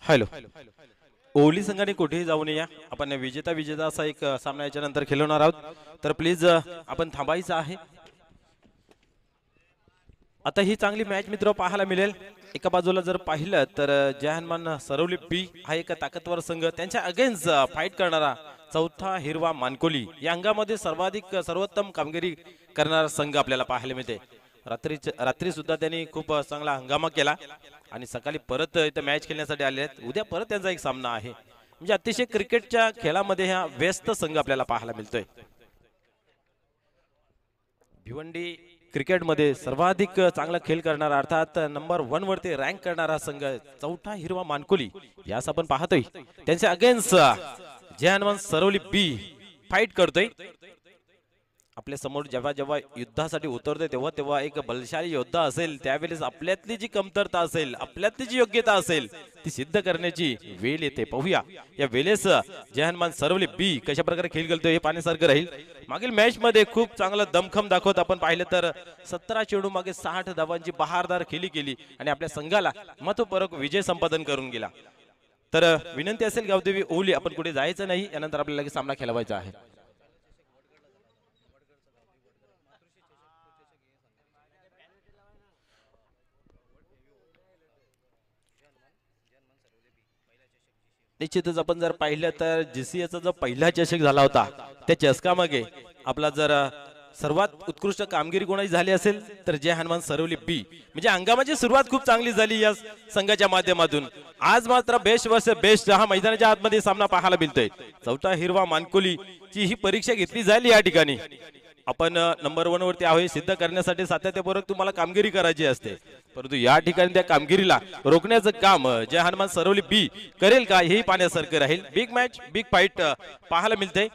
Hello. ओली संघाने कुठेही जाऊ नये. आपण विजेता असा एक सामना याच्या नंतर खेळवणार आहोत, तर प्लीज आपण थांबायचं आहे. आता ही चांगली मॅच मित्र पाहायला मिळेल. एका बाजूला जर पाहिलं तर जय हनुमान सरवली बी हा एक ताकदवर संघ, त्यांच्या अगेन्स्ट फाईट करणारा चौथा हिरवा मानकोली या अंगामध्ये सर्वाधिक सर्वोत्तम कामगिरी करणारा संघ आपल्याला पाहायला मिळते. रात्री सुद्धा त्यांनी खूप चांगला हंगामा केला आणि सकाळी परत इथं मॅच खेळण्यासाठी आले आहेत. उद्या परत त्यांचा एक सामना आहे. म्हणजे अतिशय क्रिकेटच्या खेळामध्ये हा व्यस्त संघ आपल्याला पाहायला मिळतोय. भिवंडी क्रिकेटमध्ये सर्वाधिक चांगला खेळ करणारा, अर्थात नंबर 1 वरती रँक करणारा संघ चौथा हिरवा मानकोली यास आपण पाहतोय. त्यांच्या अगेन्स्ट जय हनुमान सरवली बी फाईट करतोय. आपल्या समोर जेव्हा युद्धासाठी उतरतोय तेव्हा एक बलशाली योद्धा असेल, त्यावेळेस आपल्यातली जी कमतरता असेल, आपल्यातली जी योग्यता असेल ती सिद्ध करण्याची वेळ येते. पाहूया या वेळेस जय हनुमान सरवली बी कशा प्रकारे खेळ खेळतोय हे पाहण्यासारखं राहील. मागील मॅच मध्ये खूप चांगलं दमखम दाखवत आपण पाहिलं तर 17 चेंडू मागे 60 धावांची बहारदार खेळी केली आणि आपल्या संघाला महत्वपूर्ण विजय संपादन करून गेला. तर विनंती असेल गावदेवी ओली, आपण कुठे जायचं नाही, यानंतर आपल्याला सामना खेळवायचा आहे. निश्चितच आपण जर पाहिलं तर जीसीएचा जो पहिला चषक झाला होता त्या चषकामागे आपला जर सर्वात उत्कृष्ट कामगिरी कोणाची झाली असेल तर जय हनुमान सरवली बी, म्हणजे हंगामाची सुरुवात खूप चांगली झाली या संघाच्या माध्यमातून. आज मात्र बेस्ट वर्सेस बेस्ट हा मैदानाच्या आतमध्ये सामना पाहायला मिळतोय. चौथा हिरवा मानकोलीची ही परीक्षा घेतली जाईल. या ठिकाणी आपण नंबर 1 वरती आहोत, सिद्ध करण्यासाठी सातत्यपूर्वक तुम्हाला कामगिरी करायची असते, परंतु या ठिकाणी त्या कामगिरीला रोखण्याचं काम जय हनुमान सरवली बी करेल का हेही पाहण्यासारखं राहील. बिग मॅच, बिग फाईट पाहायला मिळते.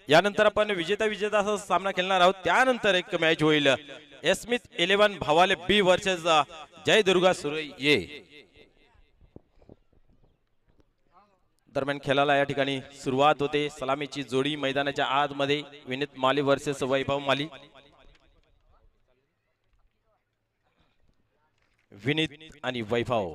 यानंतर आपण विजेता असा सामना खेळणार आहोत. त्यानंतर एक मॅच होईल एस्मिथ 11 भावाले बी वर्सेस जय दुर्गा सुरये दरम्यान खेळाला या ठिकाणी सुरुवात होते. सलामीची जोडी मैदानाच्या आतमध्ये विनीत माली वर्सेस वैभव माली. विनीत आणि वैभव,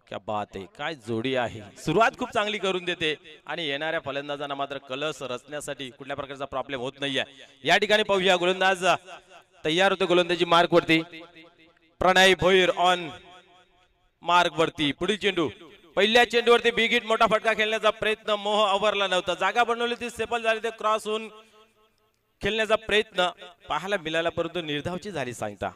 क्या बात आहे, काय जोडी आहे. सुरुवात खूप चांगली करून देते आणि येणाऱ्या फलंदाजांना मात्र कलस रचण्यासाठी कुठल्या प्रकारचा प्रॉब्लेम होत नाहीये. या ठिकाणी पाहूया गोलंदाज तयार होते गोलंदाजी मार्क वरती. प्रणय भोईर ऑन मार्क वरती. पुढील चेंडू, पहिल्या चेंडूवरती बिग हिट, मोठा फटका खेळण्याचा प्रयत्न, मोह आवरला नव्हता. जागा बनवली ती सेपल झाली, ते क्रॉस होऊन खेळण्याचा प्रयत्न पाहायला मिळाला, परंतु निर्धावची झाली सांगता.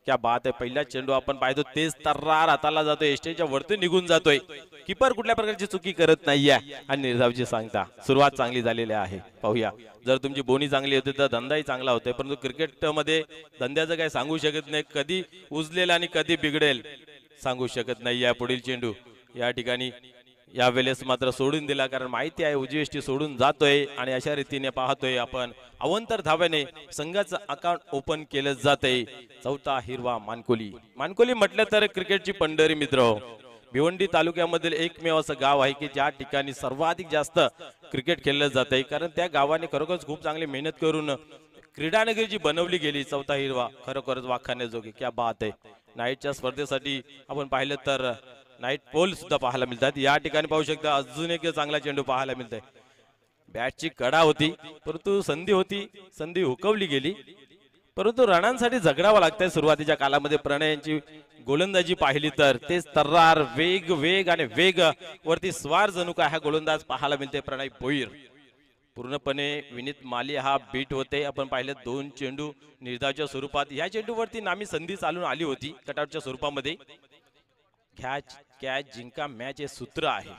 क्या बात आहे. पहिला चेंडू आपण पाहतो तेच तर्रार हाताला जातोय, स्टेजच्या वरती निघून जातोय. किपर कुठल्या प्रकारची चुकी करत नाहीये आणि निर्धावची सांगता. सुरुवात चांगली झालेली आहे. पाहूया, जर तुमची बोनी चांगली होती तर धंदाही चांगला होतोय, परंतु क्रिकेटमध्ये धंद्याचं काय सांगू शकत नाही, कधी उजलेल आणि कधी बिघडेल सांगू शकत नाही. पुढील चेंडू या ठिकाणी या वेळेस मात्र सोडून दिला, कारण माहिती आहे उजवीष्टी सोडून जातोय आणि अशा रीतीने पाहतोय आपण अवंतर धाव्याने संघाचं अकाउंट ओपन केलं जातंय. चौथा हिरवा मानकोली. मानकोली म्हटलं तर क्रिकेटची पंढरी मित्र. भिवंडी तालुक्यामधील एकमेव असं गाव आहे की ज्या ठिकाणी सर्वाधिक जास्त क्रिकेट खेळलं जातंय, कारण त्या गावाने खरोखरच खूप चांगली मेहनत करून क्रीडानगरी जी बनवली गेली चौथा हिरवा, खरोखरच वाखाणण्याजोगी. क्या बात आहे. नाईटच्या स्पर्धेसाठी आपण पाहिलं तर नाईट पोल सुद्धा पाहायला मिळतात. या ठिकाणी पाहू शकता अजून एक चांगला चेंडू पाहायला मिळतोय. बॅटची कडा होती, परंतु संधी हुकवली गेली, परंतु रणांसाठी झगडावं लागतंय. सुरुवातीच्या कालामध्ये प्रणय यांची गोलंदाजी पाहिली तर तेच तर्रार, वेग आणि वेग वरती स्वार जणू काय हा गोलंदाज पाहायला मिळते. प्रणय भोईर पूर्णपणे विनीत माली हा बीट होते. आपण पाहिलं 2 चेंडू निर्धावच्या स्वरूपात. या चेंडूवरती नामी संधी चालून आली होती कटआउटच्या स्वरूपामध्ये. कॅच जिंका मॅच हे सूत्र आहे.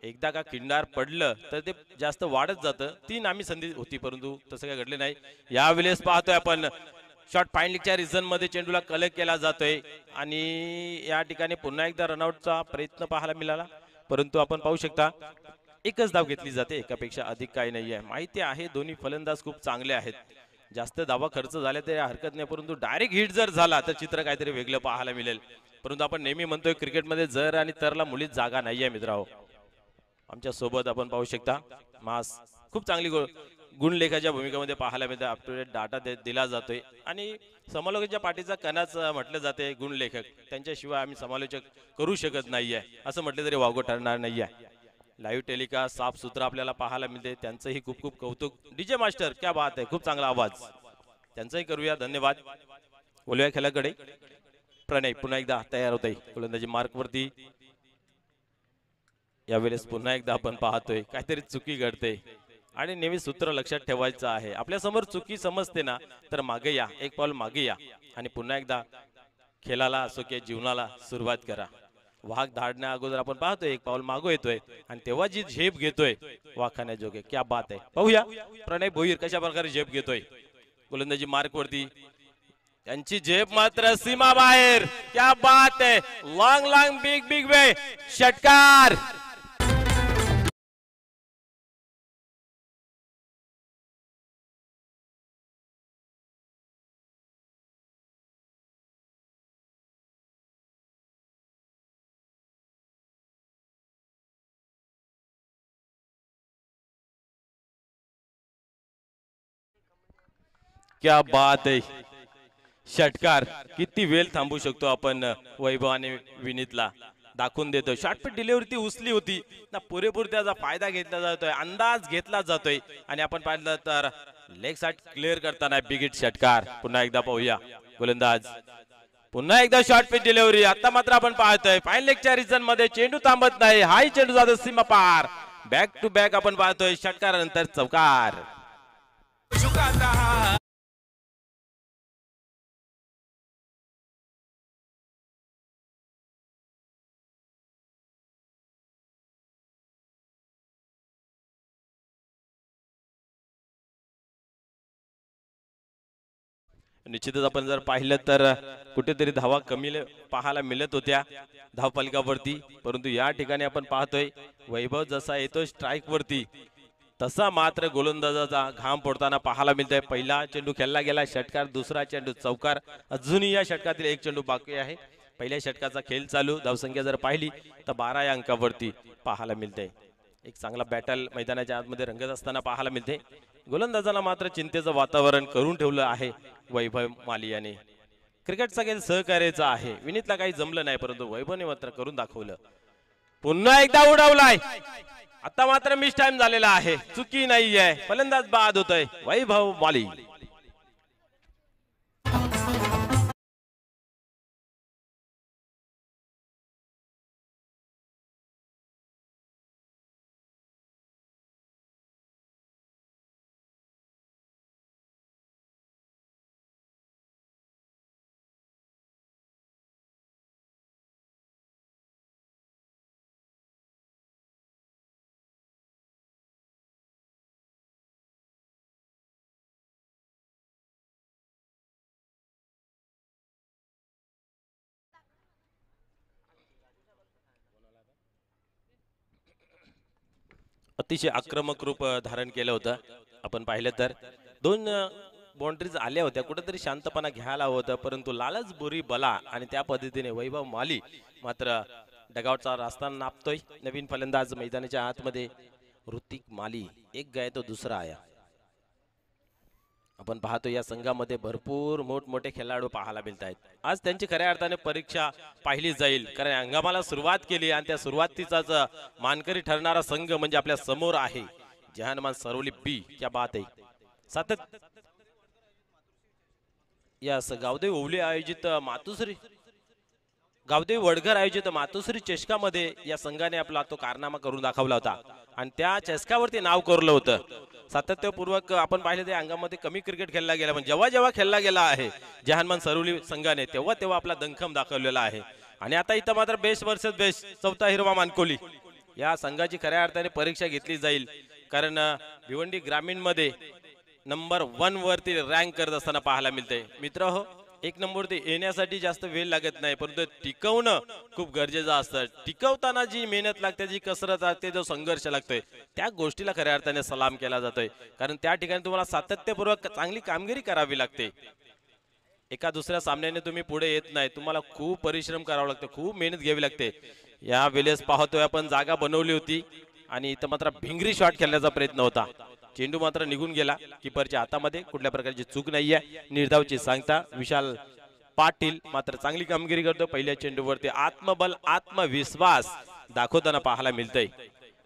एकदा का किंडार पडलं तर ते जास्त वाढत जातं. ती नामी संधी होती, परंतु तसं काय घडले नाही. यावेळेस पाहतोय आपण शॉर्ट फाईनलिंगच्या रिझन मध्ये चेंडूला कलेक्ट केला जातोय आणि या ठिकाणी पुन्हा एकदा रनआउटचा प्रयत्न पाहायला मिळाला, परंतु आपण पाहू शकता एकच धाव घेतली जाते, एकापेक्षा अधिक काही नाहीये. माहिती आहे दोन्ही फलंदाज खूप चांगले आहेत, जास्त धावा खर्च झाल्या तरी हरकत नाही, परंतु डायरेक्ट हिट जर झाला तर चित्र काहीतरी वेगळं पाहायला मिळेल. परंतु आपण नेहमी म्हणतोय क्रिकेटमध्ये जर आणि तरला मुळीच जागा नाहीये मित्रांनो. आमच्या सोबत आपण पाहू शकता मास खूप चांगली गुणलेखाच्या भूमिकेमध्ये पाहायला मिळते, अप टू डेट डाटा दिला जातोय आणि समालोचकाच्या पाठीचा कणाच म्हटलं जाते गुणलेखक, त्यांच्याशिवाय आम्ही समालोचक करू शकत नाहीये असं म्हटलं तरी वावगं ठरणार नाहीये. लाईव्ह टेलिकास्ट साफ सुथरा आपल्याला पाहायला मिळते, त्यांचंही खूप खूप कौतुक. डीजे मास्टर क्या बात आहे, खूप चांगला आवाज, त्यांचाही करूया धन्यवाद. बोलूया खेळाकडे. प्रणय पुन्हा एकदा तयार होत आहे गोलंदाजी मार्क वरती. यावेळेस पुन्हा एकदा आपण पाहतोय काहीतरी चुकी घडते आणि नेहमी सूत्र लक्षात ठेवायचं आहे. आपल्या समोर चुकी समजते ना तर मागे या, एक पाऊल मागे या आणि पुन्हा एकदा खेळाला असो की जीवनाला सुरुवात करा. वाघ धाडण्या अगोदर आपण पाहतोय एक पाऊल मागो येतोय आणि तेव्हा जी झेप घेतोय वाखाण्याजोगे, क्या बात आहे. पाहूया प्रणय भोईर कशा प्रकारे झेप घेतोय गोलंदाजी मार्क वरती. त्यांची झेप मात्र सीमा बाहेर, क्या बात आहे. Long long big big way षटकार. क्या बात आहे. षटकार किती वेळ थांबू शकतो आपण वैभव आणि विनीतला दाखवून देतोय. शॉर्टपिट डिलिव्हरी ती उचली होती ना, पुरेपूर त्याचा फायदा घेतला जातोय, अंदाज घेतला जातोय आणि आपण पाहिलं तर लेग साइड क्लिअर करताना बिग हिट षटकार. पुन्हा एकदा पाहूया गोलंदाज, पुन्हा एकदा शॉर्टपिट डिलिव्हरी. आता मात्र आपण पाहतोय फाईन लेगच्या रिजन मध्ये चेंडू थांबत नाही, हाय चेंडू जातो सीमा पार. बॅक टू बॅक आपण पाहतोय षटकारानंतर चौकार. निश्चितच आपण जर पाहिलं तर कुठेतरी धावा कमी पाहायला मिळत होत्या धावफलकावरती, परंतु या ठिकाणी आपण पाहतोय वैभव जसा येतोय स्ट्राईक वरती तसा मात्र गोलंदाजाचा घाम पडताना पाहायला मिळतोय. पहिला चेंडू खेळला गेला षटकार, दुसरा चेंडू चौकार. अजूनही या षटकातील एक चेंडू बाकी आहे. पहिल्या षटकाचा खेळ चालू, धावसंख्या जर पाहिली तर 12 या अंकावरती पाहायला मिळते. एक चांगला बॅटल मैदानाच्या आतमध्ये रंगत असताना पाहायला मिळते. गोलंदाजाला मात्र चिंतेचं वातावरण करून ठेवलं आहे वैभव माली याने. क्रिकेटचा खेळ सहकार्याचा आहे, विनीतला काही जमलं नाही परंतु वैभवने मात्र करून दाखवलं. पुन्हा एकदा उडवलाय, आता मात्र मिस टाइम झालेला आहे, चुकी नाहीये, फलंदाज बाद होतोय वैभव माली. अतिशय आक्रमक रूप धारण केलं होतं. आपण पाहिलं तर 2 बाउंड्रीज आल्या होत्या, कुठेतरी शांतपणा घ्यायला होतं परंतु लालच बुरी बला आणि त्या पद्धतीने वैभव माली मात्र डगआउटचा रास्ता नापतोय. नवीन फलंदाज मैदानाच्या आतमध्ये ऋतिक माली, एक गया तो दुसरा आया. आपण पाहतो या संघामध्ये भरपूर मोठमोठे खेळाडू पाहायला मिळत आहेत. आज त्यांची खऱ्या अर्थाने परीक्षा पाहिली जाईल, कारण हंगामाला सुरुवात केली आणि त्या सुरुवातीचाच मानकरी ठरणारा संघ म्हणजे आपल्या समोर आहे जहानमान सरवली बी. क्या बात आहे. सातत्य या गावदेव ओवले आयोजित मातोश्री गावदेव वडघर आयोजित मातोश्री चषकामध्ये या संघाने आपला तो कारनामा करून दाखवला होता आणि त्या चषकावरती नाव कोरलं होतं. सातत्यपूर्वक आपण पाहिले ते अंगामध्ये कमी क्रिकेट खेळला गेला, पण जेव्हा जेव्हा खेळला गेला आहे जहानमान सरवली संघाने तेव्हा तेव्हा आपला दणखम दाखवलेला आहे. आणि आता इथं मात्र बेस्ट वर्सेस बेस्ट, चौथा हिरवा मानकोली या संघाची खऱ्या अर्थाने परीक्षा घेतली जाईल, कारण भिवंडी ग्रामीण मध्ये नंबर 1 वरती रँक करत असताना पाहायला मिळते. मित्र हो, 1 नंबरवरती येण्यासाठी जास्त वेळ लागत नाही, परंतु टिकवणं खूप गरजेचं असतं. टिकवताना जी मेहनत लागते, जी कसरत लागते, जो संघर्ष लागतोय त्या गोष्टीला खऱ्या अर्थाने सलाम केला जातोय, कारण त्या ठिकाणी तुम्हाला सातत्यपूर्वक चांगली कामगिरी करावी लागते. एका दुसऱ्या सामन्याने तुम्ही पुढे येत नाही, तुम्हाला खूप परिश्रम करावा लागतो, खूप मेहनत घ्यावी लागते. या वेळेस पाहतोय आपण जागा बनवली होती आणि इथं मात्र भिंगरी शॉट खेळण्याचा प्रयत्न होता चेंडू मात्र निघून गेला कीपरच्या हातामध्ये, कुठल्या प्रकारची चूक नाहीये. निर्धावची सांगता विशाल पाटील मात्र चांगली कामगिरी करतो. पहिल्या चेंडूवरती आत्मबल आत्मविश्वास दाखवताना पाहायला मिळतंय.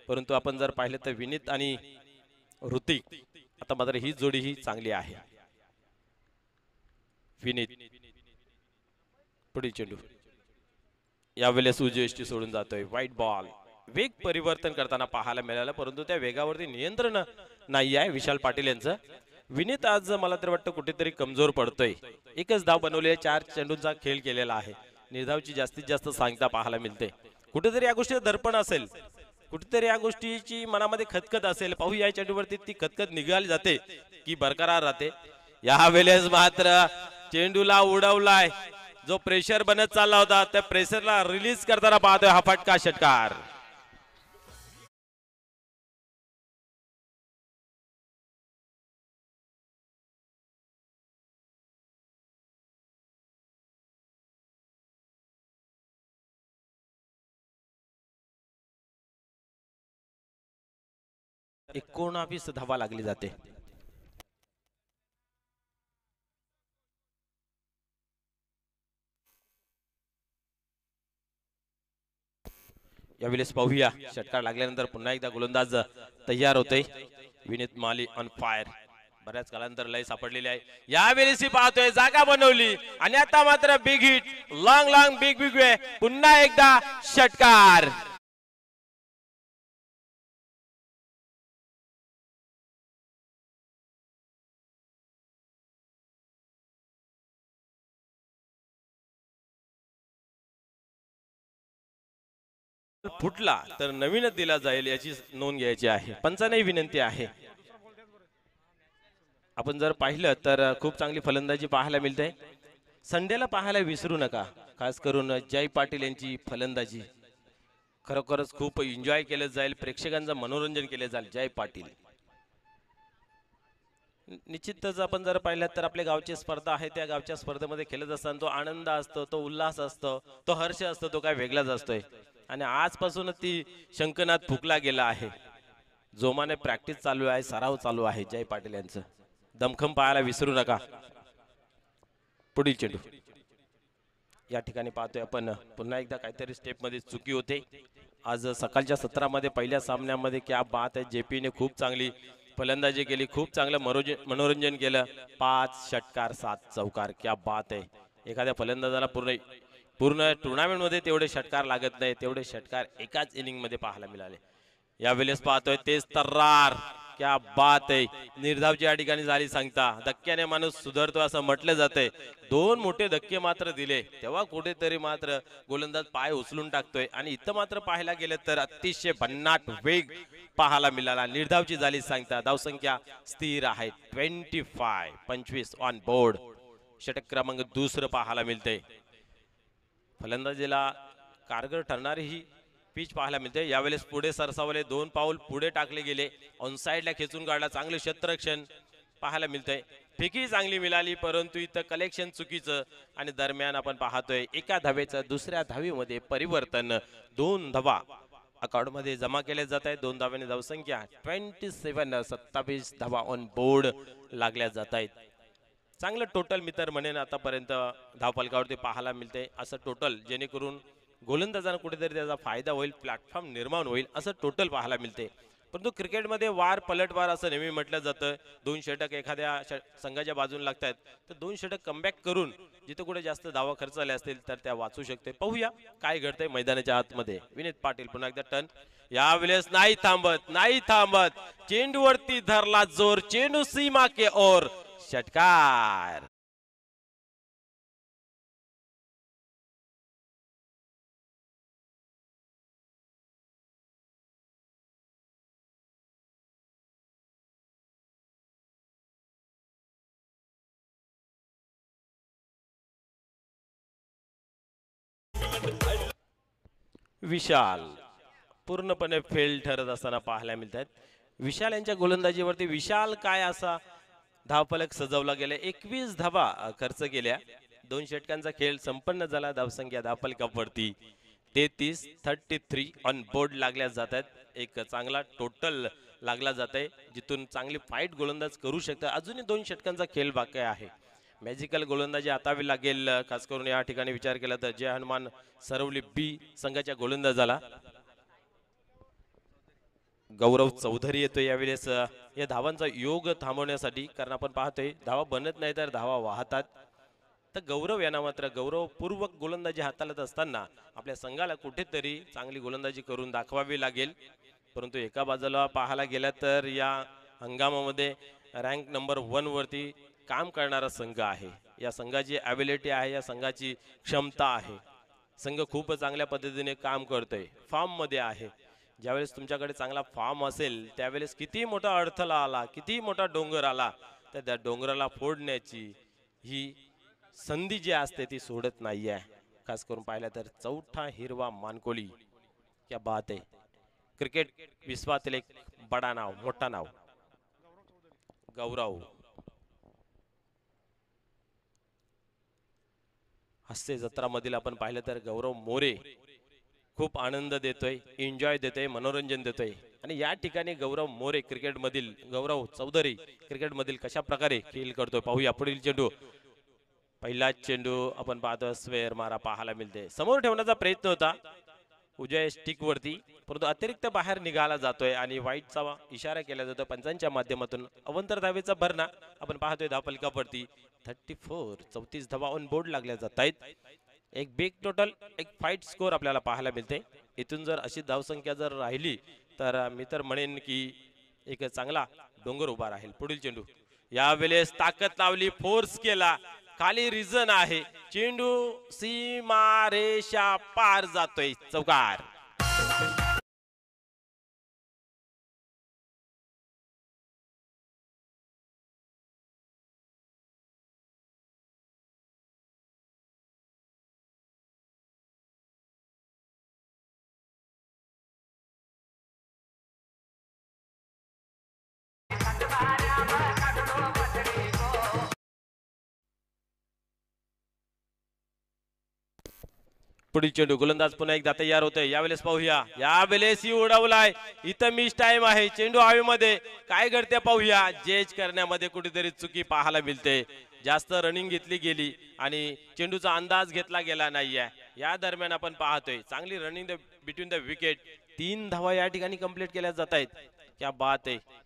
परंतु आपण जर पाहिलं तर विनीत आणि ऋतिक आता मात्र ही जोडी ही चांगली आहे. विनीत पुढील चेंडू यावेळेस उजवेष्टी सोडून जातोय. व्हाईट बॉल वेग परिवर्तन करताना पाहायला मिळालं, परंतु त्या वेगावरती नियंत्रण नाही आहे विशाल पाटील यांचं. विनीत आज मला तर वाटतं कुठेतरी कमजोर पडतोय. एकच धाव बनवले, 4 चेंडूंचा खेळ केलेला आहे. निर्धावची जास्तीत जास्त सांगता पाहायला मिळते. कुठेतरी या गोष्टीचं दर्पण असेल, कुठेतरी या गोष्टीची मनामध्ये खतखत असेल. पाहू या चेंडूवरती ती खतखत निघाली जाते की बरकरार राहते. यावेळेस मात्र चेंडूला उडवलाय, जो प्रेशर बनत चालला होता त्या प्रेशरला रिलीज करताना पाहतोय हा फटका षटकार. एकोणावीस धावा लागली जाते. यावेळेस पाहूया षटकार लागल्यानंतर पुन्हा एकदा गोलंदाज तयार होते. विनीत माली ऑन फायर, बऱ्याच काळानंतर लय सापडलेली आहे. यावेळेस पाहतोय जागा बनवली आणि आता मात्र big hit, long long big big way, पुन्हा एकदा षटकार. फुटला तर नवीनच दिला जाईल याची नोंद घ्यायची आहे. पंचांनाही विनंती आहे. आपण जर पाहिलं तर खूप चांगली फलंदाजी पाहायला मिळते. संडेला पाहायला विसरू नका, खास करून जय पाटील यांची फलंदाजी खरोखरच खूप एन्जॉय केलं जाईल, प्रेक्षकांचं मनोरंजन केले जाईल. जय पाटील निश्चितच आपण जर पाहिलं तर आपल्या गावची स्पर्धा आहे, त्या गावच्या स्पर्धेमध्ये खेळत असताना तो आनंद असतो, तो उल्हास असतो, तो हर्ष असतो, तो काय वेगळाच असतोय. आणि आजपासून ती शंखनाद फुकला गेला आहे. जोमाने प्रॅक्टिस चालू आहे, सराव चालू आहे. जय पाटील यांचं दमखम पाहायला विसरू नका. पुढील चेंडू या ठिकाणी पाहतोय आपण पुन्हा एकदा काहीतरी स्टेप मध्ये चुकी होते. आज सकाळच्या सत्रामध्ये पहिल्या सामन्यामध्ये क्या बात आहे, जेपीने खूप चांगली फलंदाजी केली, खूप चांगलं मनोरंजन केलं. 5 षटकार 7 चौकार, क्या बात आहे. एखाद्या फलंदाजाला पूर्ण टुर्नामेंट मध्ये तेवढे षटकार लागत नाही, तेवढे षटकार एकाच इनिंग मध्ये पाहायला मिळाले. यावेळेस पाहतोय तेच तर्रार, क्या बात आहे. निर्धावची या ठिकाणी झाली सांगता. धक्क्याने माणूस सुधारतो असं म्हटलं जातंय. 2 मोठे धक्के मात्र दिले तेव्हा कुठेतरी मात्र गोलंदाज पाय उचलून टाकतोय. आणि इथं मात्र पाहायला गेलं तर अतिशय भन्नाट वेग पाहायला मिळाला. निर्धावची झाली सांगता. धावसंख्या स्थिर आहे 25 ऑन बोर्ड. षटक क्रमांक 2 पाहायला मिळते. फलंदाजीला कारगर ठरणारी ही पिच पाहायला मिळते. यावेळेस पुढे सरसावले, 2 पाऊल पुढे टाकले गेले, ऑन साइडला खेचून काढला. चांगले क्षेत्ररक्षण पाहायला मिळतंय. फेकी चांगली मिळाली, परंतु इथं कलेक्शन चुकीचं. आणि दरम्यान आपण पाहतोय एका धावेचं दुसऱ्या धावेमध्ये परिवर्तन. 2 धावा अकाउंट मध्ये जमा केल्या जात आहेत. 2 धाव्याने धावसंख्या 27 धावा ऑन बोर्ड लागल्या जात आहेत. चांगलं टोटल मी तर म्हणेन आतापर्यंत धावफलकावरती पाहायला मिळते. असं टोटल जेणेकरून गोलंदाजांना कुठेतरी त्याचा फायदा होईल, प्लॅटफॉर्म निर्माण होईल असं टोटल पाहायला मिळते. परंतु क्रिकेटमध्ये वार पलटवार असं नेहमी म्हटलं जातं. 2 षटक एखाद्या संघाच्या बाजून लागतात तर 2 षटक कमबॅक करून जिथे कुठे जास्त धावा खर्चले असतील तर त्या वाचू शकते. पाहूया काय घडतंय मैदानाच्या आतमध्ये. विनीत पाटील पुन्हा एकदा टर्न. यावेळेस नाही थांबत, चेंडूवरती धरला जोर, चेंडू सीमा के ओर, षटकार. विशाल पूर्णपणे फेल ठरत असताना पाहायला मिळतात. विशाल यांच्या गोलंदाजीवरती विशाल काय असा धावफलक सजवला गेला. 21 धावा खर्च केल्या. 2 षटकांचा खेळ संपन्न झाला. धावसंख्या धावफलकावरती 33 ऑन बोर्ड लागल्या जातात. एक चांगला टोटल लागला जात आहे, जिथून चांगली फाईट गोलंदाज करू शकतात. अजूनही 2 षटकांचा खेळ बाकी आहे. मॅजिकल गोलंदाजी आतावी लागेल, खास करून या ठिकाणी विचार केला तर जय हनुमान सरवली बी संघाच्या गोलंदाजाला. गौरव चौधरी येतोय यावेळेस या धावांचा योग थांबवण्यासाठी, कारण आपण पाहतोय धावा बनत नाही तर धावा वाहतात. तर गौरव यांना मात्र गौरवपूर्वक गोलंदाजी हाताळत असताना आपल्या संघाला कुठेतरी चांगली गोलंदाजी करून दाखवावी लागेल. परंतु एका बाजूला पाहायला गेला तर या हंगामामध्ये रँक नंबर 1 वरती काम करणारा संघ आहे. या संघाची ॲबिलिटी आहे, या संघाची क्षमता आहे. संघ खूप चांगल्या पद्धतीने काम करतोय, फॉर्म मध्ये आहे. ज्यावेळेस तुमच्याकडे चांगला फॉर्म असेल त्यावेळेस किती मोठा अडथळा आला, किती मोठा डोंगर आला, तर त्या डोंगराला फोडण्याची ही संधी जी असते ती सोडत नाहीये. खास करून पाहिलं तर चौथा हिरवा मानकोली, क्या बात आहे. क्रिकेट विश्वातील एक बडा नाव, मोठा नाव गौरव. हास्य जत्रा मधील आपण पाहिलं तर गौरव मोरे खूप आनंद देतोय, एन्जॉय देतोय, मनोरंजन देतोय. आणि या ठिकाणी गौरव मोरे क्रिकेट मधील, गौरव चौधरी क्रिकेट मधील कशा प्रकारे खेळ करतोय पाहूया. पुढील चेंडू, पहिला चेंडू आपण पाहतो स्वेअर मारा पाहायला मिळते. समोर ठेवण्याचा प्रयत्न होता उजव्या स्टिक वरती, परंतु अतिरिक्त बाहेर निघाला जातोय आणि वाईटचा इशारा केला जातो पंचांच्या माध्यमातून. अवंतर धावेचा भरणा आपण पाहतोय धावफलकावरती 34, 34 धावा ऑन बोर्ड लागल्या जात आहेत. एक बिग टोटल, एक फाईट स्कोर आपल्याला पाहायला मिळते. इथून जर अशी धावसंख्या जर राहिली तर मी तर म्हणेन की एक चांगला डोंगर उभा राहील. पुढील चेंडू, यावेळेस ताकद लावली, फोर्स केला, खाली रिझन आहे, चेंडू सीमा रेषा पार जातोय, चौकार. पुढील चेंडू, गोलंदाज पुन्हा एकदा तयार होतोय. यावेळेस पाहूया, यावेळेस उडवलाय, इथं मिस टाइम आहे, चेंडू हवेमध्ये, काय घडते पाहूया. जेज करण्यामध्ये कुठेतरी चुकी पाहायला मिळते, जास्त रनिंग घेतली गेली आणि चेंडूचा अंदाज घेतला गेला नाहीये. या दरम्यान आपण पाहतोय चांगली रनिंग बिटवीन द विकेट, 3 धावा या ठिकाणी कंप्लीट केल्या जात आहेत. क्या बात आहे.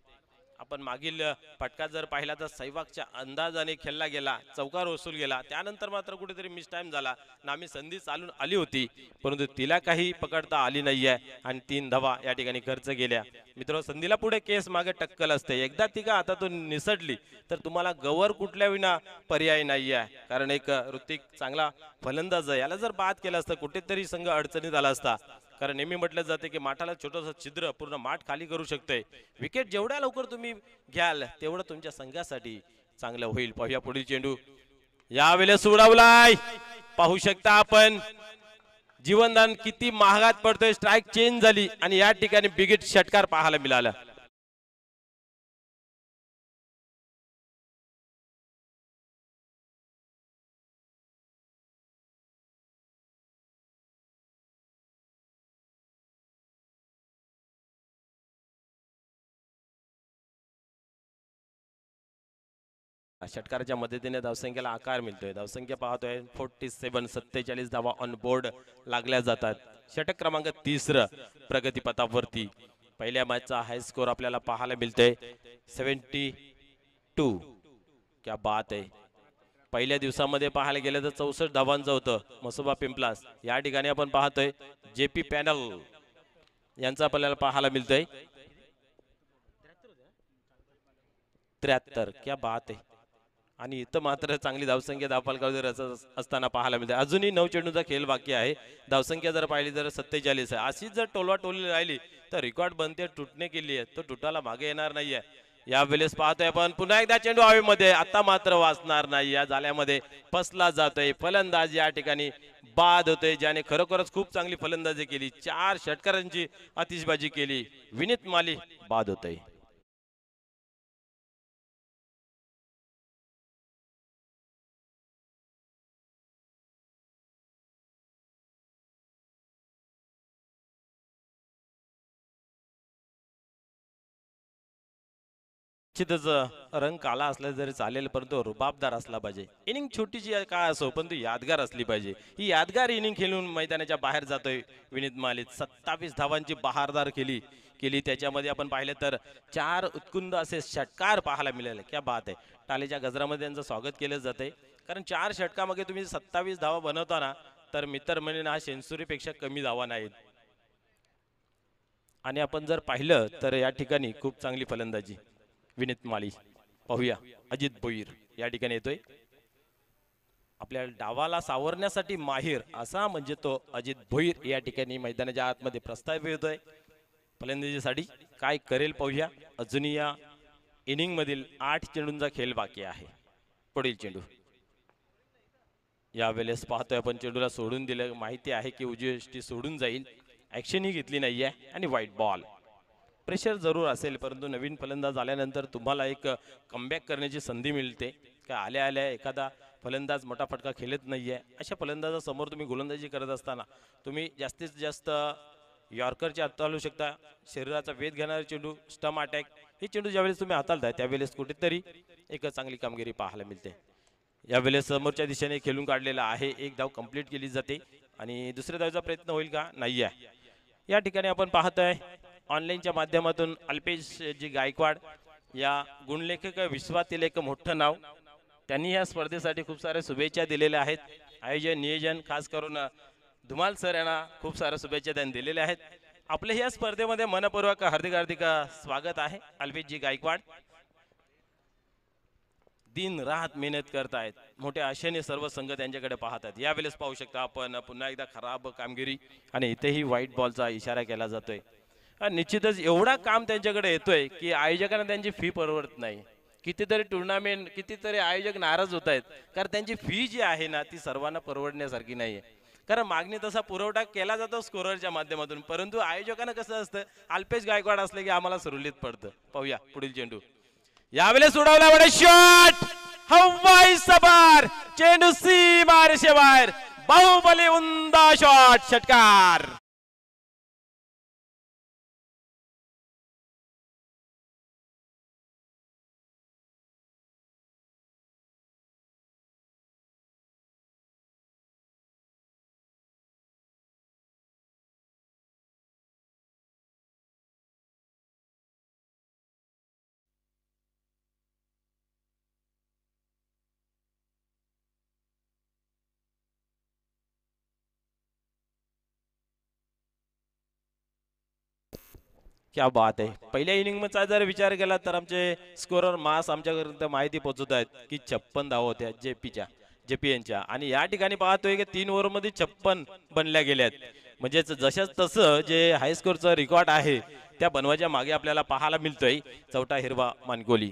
आपण मागील फटका जर पाहिला तर सहवागच्या अंदाजाने खेळला गेला, चौकार वसूल गेला, त्यानंतर मात्र कुठेतरी मिस टाइम झाला. नामी संधी चालून आली होती परंतु तिला काही पकडता आली नाहीये आणि 3 धावा या ठिकाणी खर्च गेल्या. मित्र, संधीला पुढे केस मागे टक्कल असते, एकदा ती का हातातून निसटली तर तुम्हाला गवर कुठल्या विना पर्याय नाहीये. कारण एक ऋतिक चांगला फलंदाज आहे, याला जर बाद केला असता कुठेतरी संघ अडचणीत आला असता. कारण नेहमी म्हटलं जाते की माठाला छोटंसं छिद्र पूर्ण माठ खाली करू शकते. विकेट जेवढ्या लवकर तुम्ही घ्याल तेवढं तुमच्या संघासाठी चांगलं होईल. पाहूया पुढील चेंडू, यावेळेस उडवलाय, पाहू शकता आपण जीवनदान किती महागात पडतोय. स्ट्राईक चेंज झाली आणि या ठिकाणी बिगिट षटकार पाहायला मिळाला. षटकाराच्या मदतीने धावसंख्येला आकार मिळतोय. धावसंख्या पाहतोय 47, 47 धावा ऑन बोर्ड लागल्या जातात. षटक क्रमांक 3 प्रगतीपथावरती. पहिल्या मॅचचा हाय स्कोर आपल्याला पाहायला मिळतोय 72. क्या बात आहे. पहिल्या दिवसामध्ये पाहायला गेलं तर 64 धावांचं होतं मसोबा पिंपलास. या ठिकाणी आपण पाहतोय जेपी पॅनल यांचा आपल्याला पाहायला मिळतोय 73. क्या बात आहे. आणि इथं मात्र चांगली धावसंख्या धावफलकावर असताना पाहायला मिळते. अजूनही 9 चेंडूचा खेळ बाकी आहे. धावसंख्या जर पाहिली तर 47 आहे. अशीच जर टोलवा टोली राहिली तर रेकॉर्ड बनते तुटणे केली आहे, तो तुटाला मागे येणार नाहीये. यावेळेस पाहतोय आपण पुन्हा एकदा चेंडू हवेमध्ये, आता मात्र वाचणार नाही. या जाल्यामध्ये फसला जातोय फलंदाज, या ठिकाणी बाद होतोय, ज्याने खरोखरच खूप चांगली फलंदाजी केली, 4 षटकारांची आतिषबाजी केली. विनीत माली बाद होतोय. निश्चितच रंग काला असला जरी चालेल, परंतु रुबाबदार असला पाहिजे. इनिंग छोटीची काय असो, पण ती यादगार असली पाहिजे. ही यादगार इनिंग खेळून मैदानाच्या बाहेर जातोय विनीत माली. 27 धावांची बहारदार केली त्याच्यामध्ये आपण पाहिलं तर 4 उत्कुंद असे षटकार पाहायला मिळाले. क्या बात आहे. टाळीच्या गजरामध्ये त्यांचं स्वागत केलं जातंय, कारण 4 षटकामध्ये तुम्ही 27 धावा बनवताना तर मित्र म्हणून हा सेंचुरीपेक्षा कमी धावा नाहीत. आणि आपण जर पाहिलं तर या ठिकाणी खूप चांगली फलंदाजी विनीत माली. पाहूया अजित भोईर या ठिकाणी येतोय. आपल्या डावाला सावरण्यासाठी माहिर असा म्हणजे तो अजित भोईर या ठिकाणी मैदानाच्या आतमध्ये प्रस्ताव येतोय फलंदाजीसाठी. काय करेल पाहूया. अजूनही या इनिंग मधील 8 चेंडूंचा खेळ बाकी आहे. पुढील चेंडू यावेळेस पाहतोय आपण चेंडूला सोडून दिलं. माहिती आहे की उजवी सोडून जाईल, ऍक्शन ही घेतली नाहीये आणि व्हाईट बॉल. प्रेशर जरूर असेल, परंतु नवीन फलंदाज आल्यानंतर तुम्हाला एक कमबॅक करण्याची संधी मिळते. का आल्या आल्या एखादा फलंदाज मोठा फटका खेळत नाहीये, अशा फलंदाजासमोर तुम्ही गोलंदाजी करत असताना तुम्ही जास्तीत जास्त यॉर्करचे हाताळू शकता. शरीराचा वेध घेणारा चेंडू, स्टम अटॅक, हे चेंडू ज्यावेळेस तुम्ही हाताळताय त्यावेळेस कुठेतरी एक चांगली कामगिरी पाहायला मिळते. यावेळेस समोरच्या दिशेने खेळून काढलेला आहे. एक धाव कंप्लीट केली जाते आणि दुसऱ्या धावचा प्रयत्न होईल का? नाही आहे. या ठिकाणी आपण पाहतोय ऑनलाईनच्या माध्यमातून अल्पेश जी गायकवाड या गुणलेखक विश्वातील एक मोठं नाव. त्यांनी या स्पर्धेसाठी खूप साऱ्या शुभेच्छा दिलेल्या आहेत. आयोजन नियोजन खास करून धुमाल सर यांना खूप साऱ्या शुभेच्छा त्यांनी दिलेल्या आहेत. आपले या स्पर्धेमध्ये मनपूर्वक हार्दिक स्वागत आहे. अल्पेशजी गायकवाड दिन रात मेहनत करतायत. मोठ्या आशेने सर्व संघ त्यांच्याकडे पाहतात. यावेळेस पाहू शकता आपण पुन्हा एकदा खराब कामगिरी आणि इथेही व्हाईट बॉलचा इशारा केला जातोय. निश्चितच एवढा काम त्यांच्याकडे येतोय की आयोजकांना त्यांची फी परवडत नाही. कितीतरी टुर्नामेंट, कितीतरी आयोजक नाराज होत आहेत, कारण त्यांची फी जी आहे ना ती सर्वांना परवडण्यासारखी नाहीये. कारण मागणी तसा पुरवठा केला जातो स्कोररच्या माध्यमातून, परंतु आयोजकांना कसं असतं, अल्पेश गायकवाड असले की आम्हाला सुरळीत पडतं. पाहूया पुढील चेंडू. यावेळेस उडवला बडा शॉट, हवाई सवार चेंडू सीमा रेषेबाहेर. बाहुबली उंदा शॉट, षटकार. क्या बात आहे. पहिल्या इनिंगचा जर विचार केला तर आमचे स्कोरर मास आमच्यापर्यंत माहिती पोहोचवत आहेत की 56 धावा होत्या जेपी यांच्या. आणि या ठिकाणी पाहतोय की 3 ओव्हरमध्ये 56 बनल्या गेल्यात. म्हणजे जशाच तसं जे हाय स्कोरचं रेकॉर्ड आहे त्या बनवायच्या मागे आपल्याला पाहायला मिळतोय चौथा हिरवा मानकोली.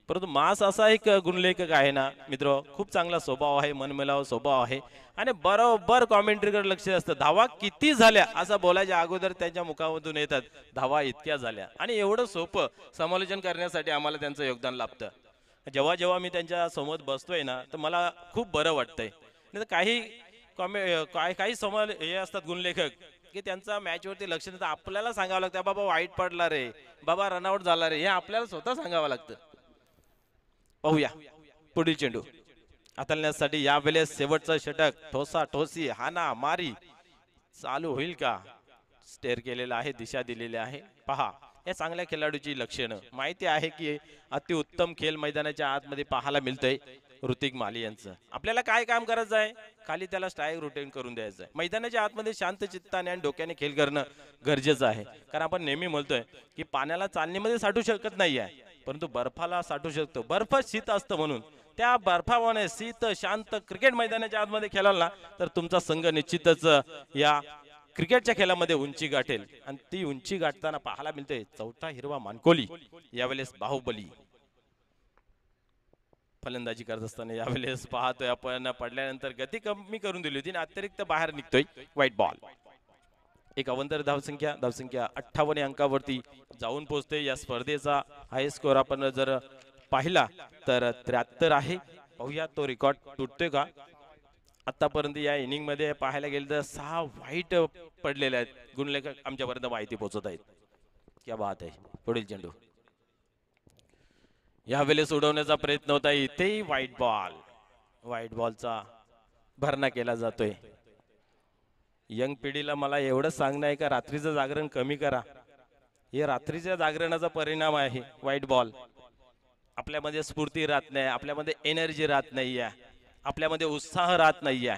परंतु मास असा एक गुणलेखक आहे ना मित्र, खूप चांगला स्वभाव आहे, मनमिळावू स्वभाव आहे आणि बरोबर कॉमेंट्रीकडे लक्ष असतं. धावा किती झाल्या असं बोलायच्या अगोदर त्यांच्या मुखामधून येतात धावा इतक्या झाल्या. आणि एवढं सोपं समालोचन करण्यासाठी आम्हाला त्यांचं योगदान लाभतं. जेव्हा जेव्हा मी त्यांच्या समोर बसतोय ना तर मला खूप बरं वाटतंय. नाही तर काही हे असतात गुणलेखक की त्यांचा मॅचवरती लक्ष देतं, आपल्याला सांगावं लागतं बाबा वाईट पडला रे, बाबा रनआउट झाला रे, हे आपल्याला स्वतः सांगावं लागतं. पाहूया पुढील चेंडू हाताळण्यासाठी. यावेळेस शेवटचं षटक, ठोसा ठोसी हाना मारी चालू होईल का? स्टेअर केलेला आहे, दिशा दिलेली आहे. पहा या चांगल्या खेळाडूची लक्षणं. माहिती आहे की अतिउत्तम खेळ मैदानाच्या आतमध्ये पाहायला मिळतंय ऋतिक माली यांचं. आपल्याला काय काम करायचं आहे, खाली त्याला स्ट्राईक रोटेट करून द्यायचं आहे. मैदानाच्या आतमध्ये शांत चित्ताने आणि डोक्याने खेळ करणं गरजेचं आहे. कारण आपण नेहमी म्हणतोय की पाण्याला चालणीमध्ये साठू शकत नाही आहे, परंतु बर्फाला साठू शकतो. बर्फ शीत असतं, म्हणून त्या बर्फामुळे शीत शांत क्रिकेट मैदानाच्या आतमध्ये खेळाल ना तर तुमचा संघ निश्चितच या क्रिकेटच्या खेळामध्ये उंची गाठेल. आणि ती उंची गाठताना पाहायला मिळते चौथा हिरवा मानकोली. यावेळेस बाहुबली फलंदाजी करत असताना यावेळेस पाहतोय आपण पडल्यानंतर गती कमी करून दिली होती आणि अतिरिक्त बाहेर निघतोय. White ball. एक अवंतर धावसंख्या 58 अंकावरती जाऊन पोहोचते. या स्पर्धेचा हाय स्कोर आपण जर पाहिला तर 73 आहे. पाहूया तो रेकॉर्ड तुटतोय का? आतापर्यंत या इनिंग मध्ये पाहायला गेलं तर 6 व्हाईट पडलेले आहेत. गुणलेखक आमच्यापर्यंत माहिती पोहोचत आहेत. क्या बात आहे. पुढील चेंडू यावेळेस उडवण्याचा प्रयत्न होता, इथेही व्हाईट बॉलचा भरणा केला जातोय. यंग पिढीला मला एवढं सांगणं आहे का रात्रीचं जागरण कमी करा. हे रात्रीच्या जागरणाचा परिणाम आहे. व्हाईट बॉल आपल्यामध्ये स्फूर्ती राहत नाही, आपल्यामध्ये एनर्जी राहत नाहीये, आपल्यामध्ये उत्साह राहत नाहीये.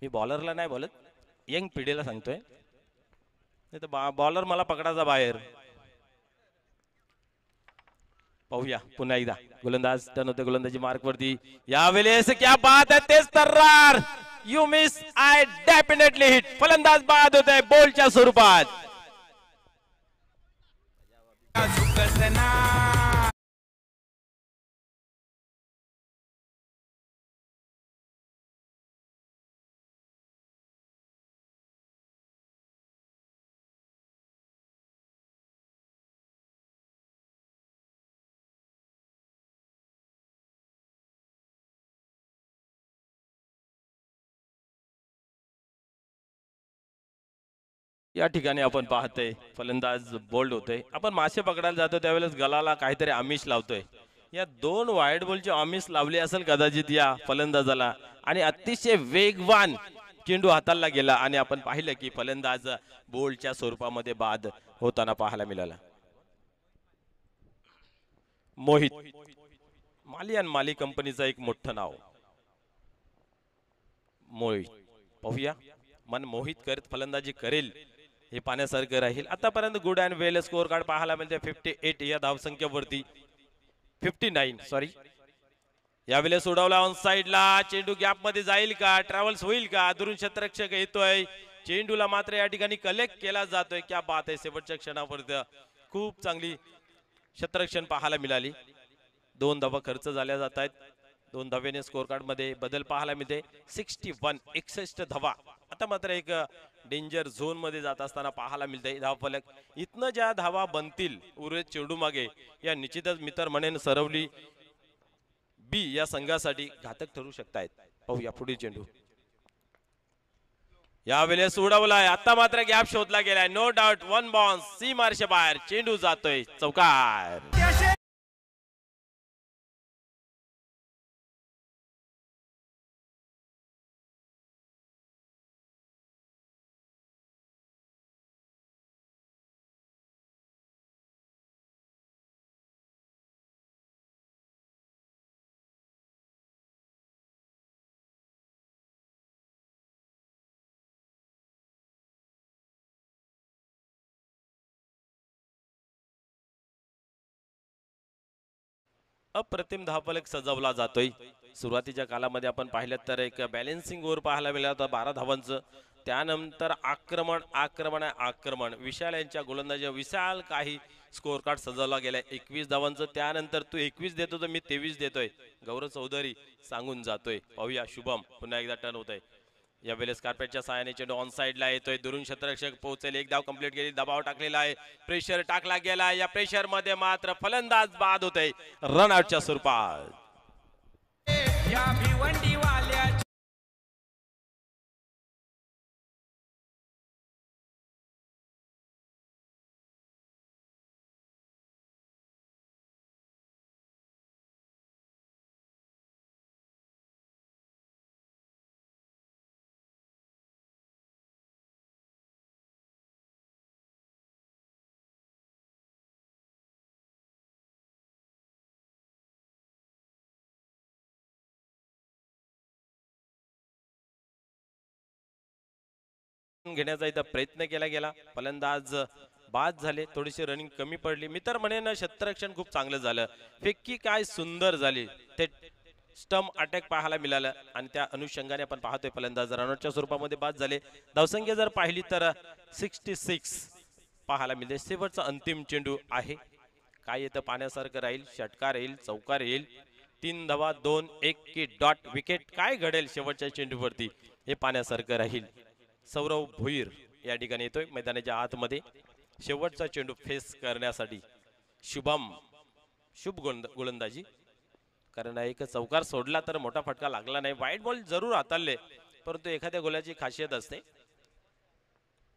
मी बॉलरला नाही बोलत, यंग पिढीला सांगतोय. नाही तर बॉलर मला पकडायचा बाहेर. पाहूया पुन्हा एकदा गोलंदाज टर्न होते गोलंदाजी मार्क वरती. यावेळेस क्या बात है, तेज तर्रार. You miss I definitely hit. फलंदाज बाद होते बॉलच्या स्वरूपात. या ठिकाणी आपण पाहतोय फलंदाज बोल्ड होते. आपण मासे पकडायला जातो त्यावेळेस गलाला काहीतरी आमिष लावतोय. या दोन वाईट बॉलची आमिष लावली असेल कदाचित या फलंदाजाला आणि अतिशय वेगवान चेंडू हाताला गेला आणि आपण पाहिलं की फलंदाज बोल्डच्या स्वरूपामध्ये बाद होताना पाहायला मिळाला. मोहित माली कंपनीचं एक मोठं नाव. मोहित पाहूया मन मोहित करत फलंदाजी करेल हे पाहण्यासारखं राहील. आतापर्यंत good and well score card पाहायला मिळते 58 या धावसंख्येवरती. 59 सॉरी. यावेळेस उडवला ऑन साइडला. चेंडू गॅप मध्ये जाईल का, ट्रॅव्हल्स होईल का. दुरून क्षेत्ररक्षक येतोय, चेंडूला मात्र या ठिकाणी कलेक्ट केला जातोय. क्या बात आहे, शेवटच्या क्षणापर्यंत खूप चांगली क्षेत्ररक्षण पाहायला मिळाली. 2 धावा खर्च झाल्या जात आहेत. 2 धावेने स्कोअर कार्ड मध्ये बदल पाहायला मिळते. 61 धावा. आता मात्र एक डेंजर झोन मध्ये जात असताना पाहायला मिळते. धावफलक इथनं ज्या धावा बनतील उर्वरित चेंडू मागे या निश्चितच मित्र म्हणेन सरवली बी या संघासाठी घातक ठरू शकतायत. पाहूया पुढील चेंडू. यावेळेस उडवलाय. आता मात्र गॅप शोधला गेलाय. No doubt 1 bounce. सी मार्शे बाहेर. चेंडू जातोय चौकार. अप्रतिम धावफलक सजवला जातोय. सुरुवातीच्या कालामध्ये आपण पाहिलं तर एक बॅलेन्सिंग ओव्हर पाहायला मिळाला होता 12 धावांचं. त्यानंतर आक्रमण विशाल यांच्या गोलंदाजी विशाल काही स्कोअर कार्ड सजवला गेलाय 21 धावांचं. त्यानंतर तू 21 देतो तर मी 23 देतोय गौरव चौधरी सांगून जातोय. पाहूया शुभम पुन्हा एकदा टर्न होतोय. यावेळेस कार्पेटच्या सहाय्याने चेंडू ऑन साइडला येतोय. दुरून क्षेत्ररक्षक पोहोचेल. एक धाव कंप्लीट केली. दबाव टाकलेला आहे. प्रेशर टाकला गेला. या प्रेशर मध्ये मात्र फलंदाज बाद होतोय रन आउटच्या स्वरूपात. घेण्याचा इथं प्रयत्न केला गेला. फलंदाज बाद झाले. थोडीशी रनिंग कमी पडली. मी तर म्हणेन क्षेत्ररक्षण खूप चांगलं झालं. फेकी काय सुंदर झाली. ते स्टंप अटॅक पाहायला मिळालं आणि त्या अनुषंगाने आपण पाहतोय फलंदाज रनआउटच्या स्वरूपामध्ये बाद झाले. धावसंख्या जर पाहिली तर 66 पाहायला मिळते. शेवटचा अंतिम चेंडू आहे. काय येतं पाहण्यासारखं राहील. षटकार येईल, चौकार येईल. 3 धावा 2-1 की डॉट विकेट. काय घडेल शेवटच्या चेंडूवरती हे पाहण्यासारखं राहील. सौरव भोईर या ठिकाणी येतोय मैदानाच्या आतमध्ये शेवटचा चेंडू फेस करण्यासाठी. शुभ गोलंदाजी, कारण एक चौकार सोडला तर मोठा फटका लागला नाही. व्हाईट बॉल जरूर हाताळले परंतु एखाद्या गोलाची खासियत असते.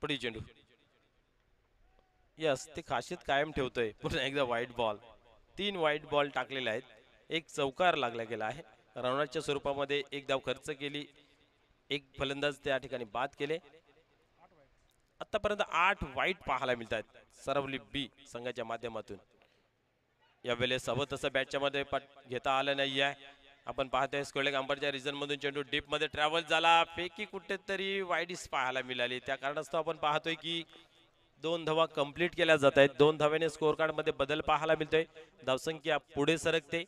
पुढील चेंडू यस, ते खासियत कायम ठेवतोय. पुन्हा एकदा व्हाईट बॉल, 3 व्हाईट बॉल टाकलेले आहेत. एक चौकार लागला गेला आहे. रनआउटच्या स्वरूपामध्ये एक धाव खर्च केली, एक फलंदाज त्या ठिकाणी बाद केले. आतापर्यंत 8 वाईट पाहायला मिळत आहेत सरवली बी संघाच्या माध्यमातून. यावेळेस हवं तसं बॅटच्या मध्ये घेता आलं नाही आहे. आपण पाहतोय स्कोले गांबरच्या रिजन मधून चेंडू डीप मध्ये ट्रॅव्हल झाला, पैकी कुठेतरी वाईडीस पाहायला मिळाली. त्या कारणास्तव आपण पाहतोय की 2 धावा कंप्लीट केल्या जात आहेत. 2 धावेने स्कोर कार्ड मध्ये बदल पाहायला मिळतोय. धावसंख्या पुढे सरकते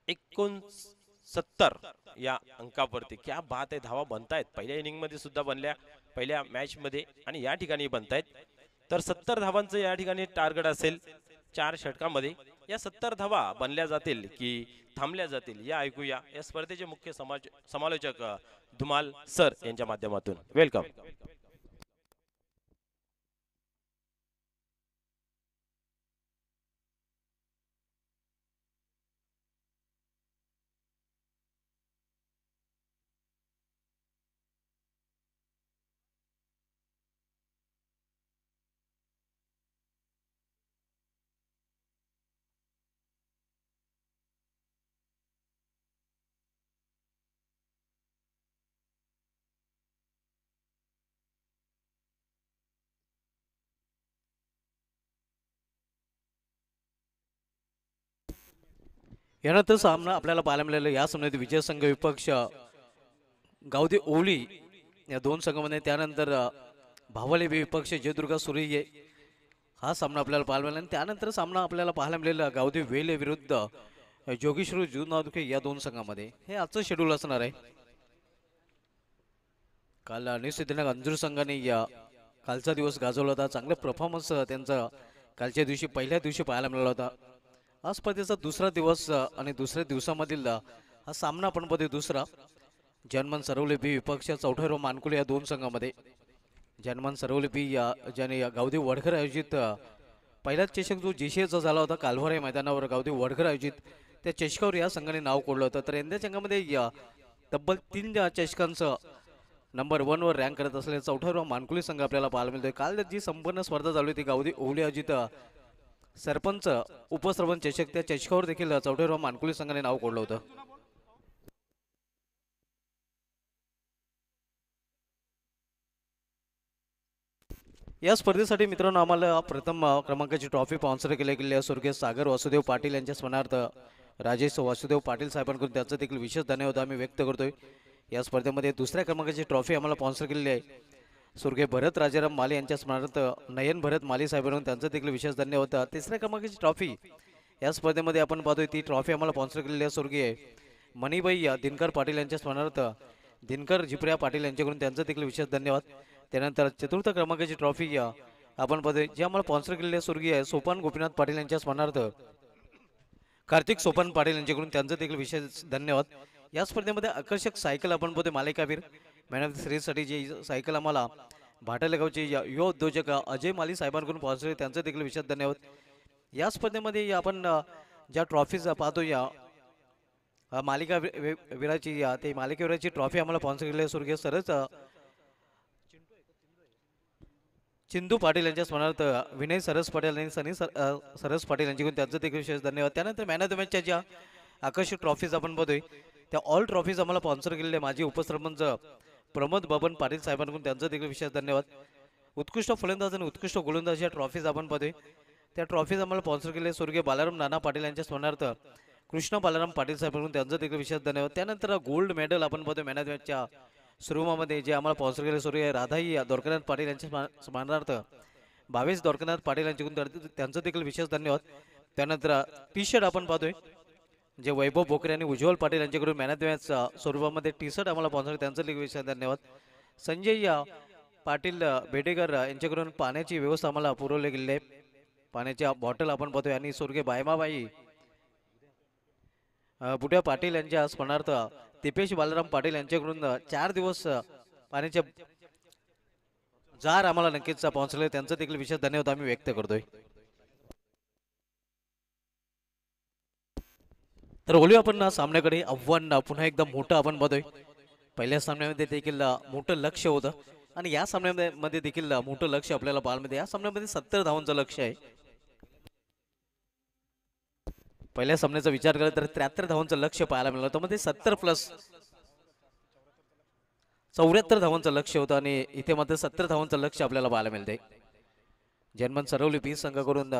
69 या अंकावरती. क्या बात आहे, धावा बनतायत. पहिल्या इनिंग मध्ये सुद्धा बनल्या, पहिल्या मॅच मध्ये आणि या ठिकाणी बनतायत. तर 70 धावांचं या ठिकाणी टार्गेट असेल 4 षटकामध्ये. या 70 धावा बनल्या जातील की थांबल्या जातील या ऐकूया या स्पर्धेचे मुख्य समालोचक धुमाल सर यांच्या माध्यमातून. वेलकम. यानंतर सामना आपल्याला पाहायला मिळालेला या सामन्यात विजय संघ विपक्ष गावदे ओवली या दोन संघामध्ये, त्यानंतर भावले विपक्ष जयदुर्गा सुरई हा सामना आपल्याला पाहायला मिळाला. आणि त्यानंतर सामना आपल्याला पाहायला मिळालेला गावदे वेले विरुद्ध जोगेश्वर जुनादुखे या दोन संघामध्ये. हे आजचं शेड्यूल असणार आहे. काल निश्चितीने अंजूर संघाने या कालचा दिवस गाजवला होता. चांगला परफॉर्मन्स त्यांचा कालच्या दिवशी पहिल्या दिवशी पाहायला मिळाला होता. आज स्पर्धेचा दुसरा दिवस आणि दुसऱ्या दिवसामधील हा सामना आपण पाहतोय. दुसरा जनमन सरवले बी विपक्ष चौठारो मानकुले या दोन संघामध्ये. जनमन सरवले बी या ज्याने गावदेव वडघर आयोजित पहिलाच चषक जो जेसीएचा झाला होता कालवार या मैदानावर गावदेव वडघर आयोजित त्या चषकावर या संघाने नाव कोडलं होतं. तर यंदा संघामध्ये या तब्बल 3 चषकांचं नंबर 1 वर रँक करत असलेला चौठारो मानकुले संघ आपल्याला पाहायला मिळतोय. काल जी संपूर्ण स्पर्धा चालू होती गावदेव ओवली आयोजित सरपंच उपसरपंच चषक, त्या चषकावर देखील चौठारो मानकुले संघाने नाव कोडलं होतं. या स्पर्धेसाठी मित्रांनो आम्हाला प्रथम क्रमांकाची ट्रॉफी स्पॉन्सर केली आहे स्वर्गीय सागर वासुदेव पाटील यांच्या स्मरणार्थ राजेश वासुदेव पाटील साहेबांकडून त्यांचा देखील विशेष धन्यवाद आम्ही व्यक्त करतोय. या स्पर्धेमध्ये दुसऱ्या क्रमांकाची ट्रॉफी आम्हाला स्पॉन्सर केलेली आहे स्वर्गीय भरत राजाराम माले यांच्या स्मरणार्थ नयन भरत माले साहेबांकडून त्यांचा देखील विशेष धन्यवाद. तिसऱ्या क्रमांकाची ट्रॉफी या स्पर्धेमध्ये आपण पाहतोय ती ट्रॉफी आम्हाला स्पॉन्सर केलेली आहे स्वर्गीय मणिबाई दिनकर पाटील यांच्या स्मरणार्थ दिनकर झिपऱ्या पाटील यांच्याकडून त्यांचा देखील विशेष धन्यवाद. त्यानंतर चतुर्थ क्रमांकाची ट्रॉफी आपण पाहतोय जी आम्हाला स्पॉन्सर केलेली आहे स्वर्गीय सोपान गोपीनाथ पाटील यांच्या स्मरणार्थ कार्तिक सोपान पाटील यांच्याकडून त्यांचा देखील विशेष धन्यवाद. या स्पर्धेमध्ये आकर्षक सायकल आपण पाहतोय मालिकावीर मॅन ऑफ द सिरीजसाठी जी सायकल आम्हाला भाटालेगावचे युवा उद्योजक अजय माली साहेबांकडून स्पॉन्सर त्यांचा देखील विशेष धन्यवाद. या स्पर्धेमध्ये आपण ज्या ट्रॉफीज पाहतो या मालिका वीराची ते मालिकेवीराची ट्रॉफी आम्हाला स्पॉन्सर केलेली आहे स्वर्गीय सरस चिंदू पाटील यांच्या स्मरणार्थ विनय सरस पाटील आणि सनी सरस पाटील यांच्याकडून त्यांचं देखील विशेष धन्यवाद. त्यानंतर मॅन ऑफ द मॅचच्या ज्या आकर्षक ट्रॉफीज आपण बघतोय त्या ऑल ट्रॉफीज आम्हाला स्पॉन्सर केलेले माजी उपसरपंच प्रमोद बबन पाटील साहेबांकडून त्यांचं देखील विशेष धन्यवाद. उत्कृष्ट फलंदाज आणि उत्कृष्ट गोलंदाज या ट्रॉफीज आपण पाहतोय त्या ट्रॉफीज आम्हाला स्पॉन्सर केले स्वर्गीय बालाराम नाना पाटील यांच्या स्मरणार्थ कृष्ण बालाराम पाटील साहेबांकडून त्यांचं देखील विशेष धन्यवाद. त्यानंतर गोल्ड मेडल आपण पाहतोय मॅन ऑफ द मॅचच्या सुरुवामध्ये जे आम्हाला स्पॉन्सर केले स्वर्गीय राधाई द्वारकानाथ पाटील यांच्या स्मरणार्थ भावेश द्वारकानाथ पाटील यांच्याकडून त्यांचं देखील विशेष धन्यवाद. त्यानंतर टी शर्ट आपण पाहतोय जे वैभव बोकरे आणि उज्ज्वल पाटील यांच्याकडून मॅन ऑफ द मॅच स्वरूपामध्ये टी शर्ट आम्हाला स्पॉन्सर त्यांचं देखील विशेष धन्यवाद. संजय पाटील बेडेकर यांच्याकडून पाण्याची व्यवस्था आम्हाला पुरवली गेलेली आहे. पाण्याच्या बॉटल आपण पाहतोय आणि स्वर्गीय बायमाबाई बुड्या पाटील यांच्या स्मरणार्थ दिपेश बालाराम पाटील यांच्याकडून 4 दिवस पाण्याचे जार आम्हाला नक्कीच स्पॉन्सर त्यांचं देखील विशेष धन्यवाद आम्ही व्यक्त करतोय. तर बोलूया आपण सामन्याकडे. आव्हान पुन्हा एकदा मोठं आपण बघतोय. पहिल्या सामन्यामध्ये देखील मोठं लक्ष होतं आणि या सामन्यामध्ये देखील मोठं लक्ष आपल्याला पाहायला मिळते. या सामन्यामध्ये 70 धावांचं लक्ष आहे. पहिल्या सामन्याचा विचार केला तर 73 धावांचं लक्ष पाहायला मिळालं होतं. मध्ये 70 प्लस 74 धावांचं लक्ष होतं आणि इथे मात्र 70 धावांचं लक्ष आपल्याला पाहायला मिळते. जर्मन सरवली बी संघाकडून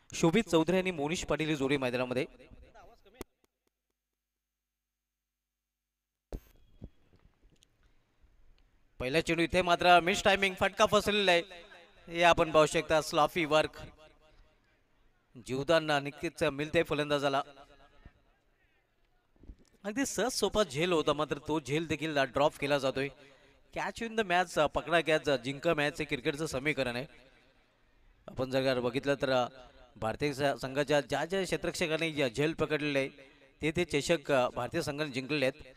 शोभित चौधरी आणि मोनिश पाटील ही जोडी मैदानामध्ये. पहिला चेंडू इथे मात्र मिस टायमिंग फटका फसलेला आहे. हे आपण पाहू शकता. स्लॉफी वर्क जीवदान नक्कीच मिळते फलंदाजाला. अगदी सहज सोपा झेल होता मात्र तो झेल देखील ड्रॉप केला जातोय. कॅच इन द मॅच पकडा कॅच जिंका मॅच हे क्रिकेटचं समीकरण आहे. आपण जर बघितलं तर भारतीय संघाच्या ज्या ज्या क्षेत्ररक्षकांनी झेल पकडलेले आहे ते चषक भारतीय संघाने जिंकलेले आहेत.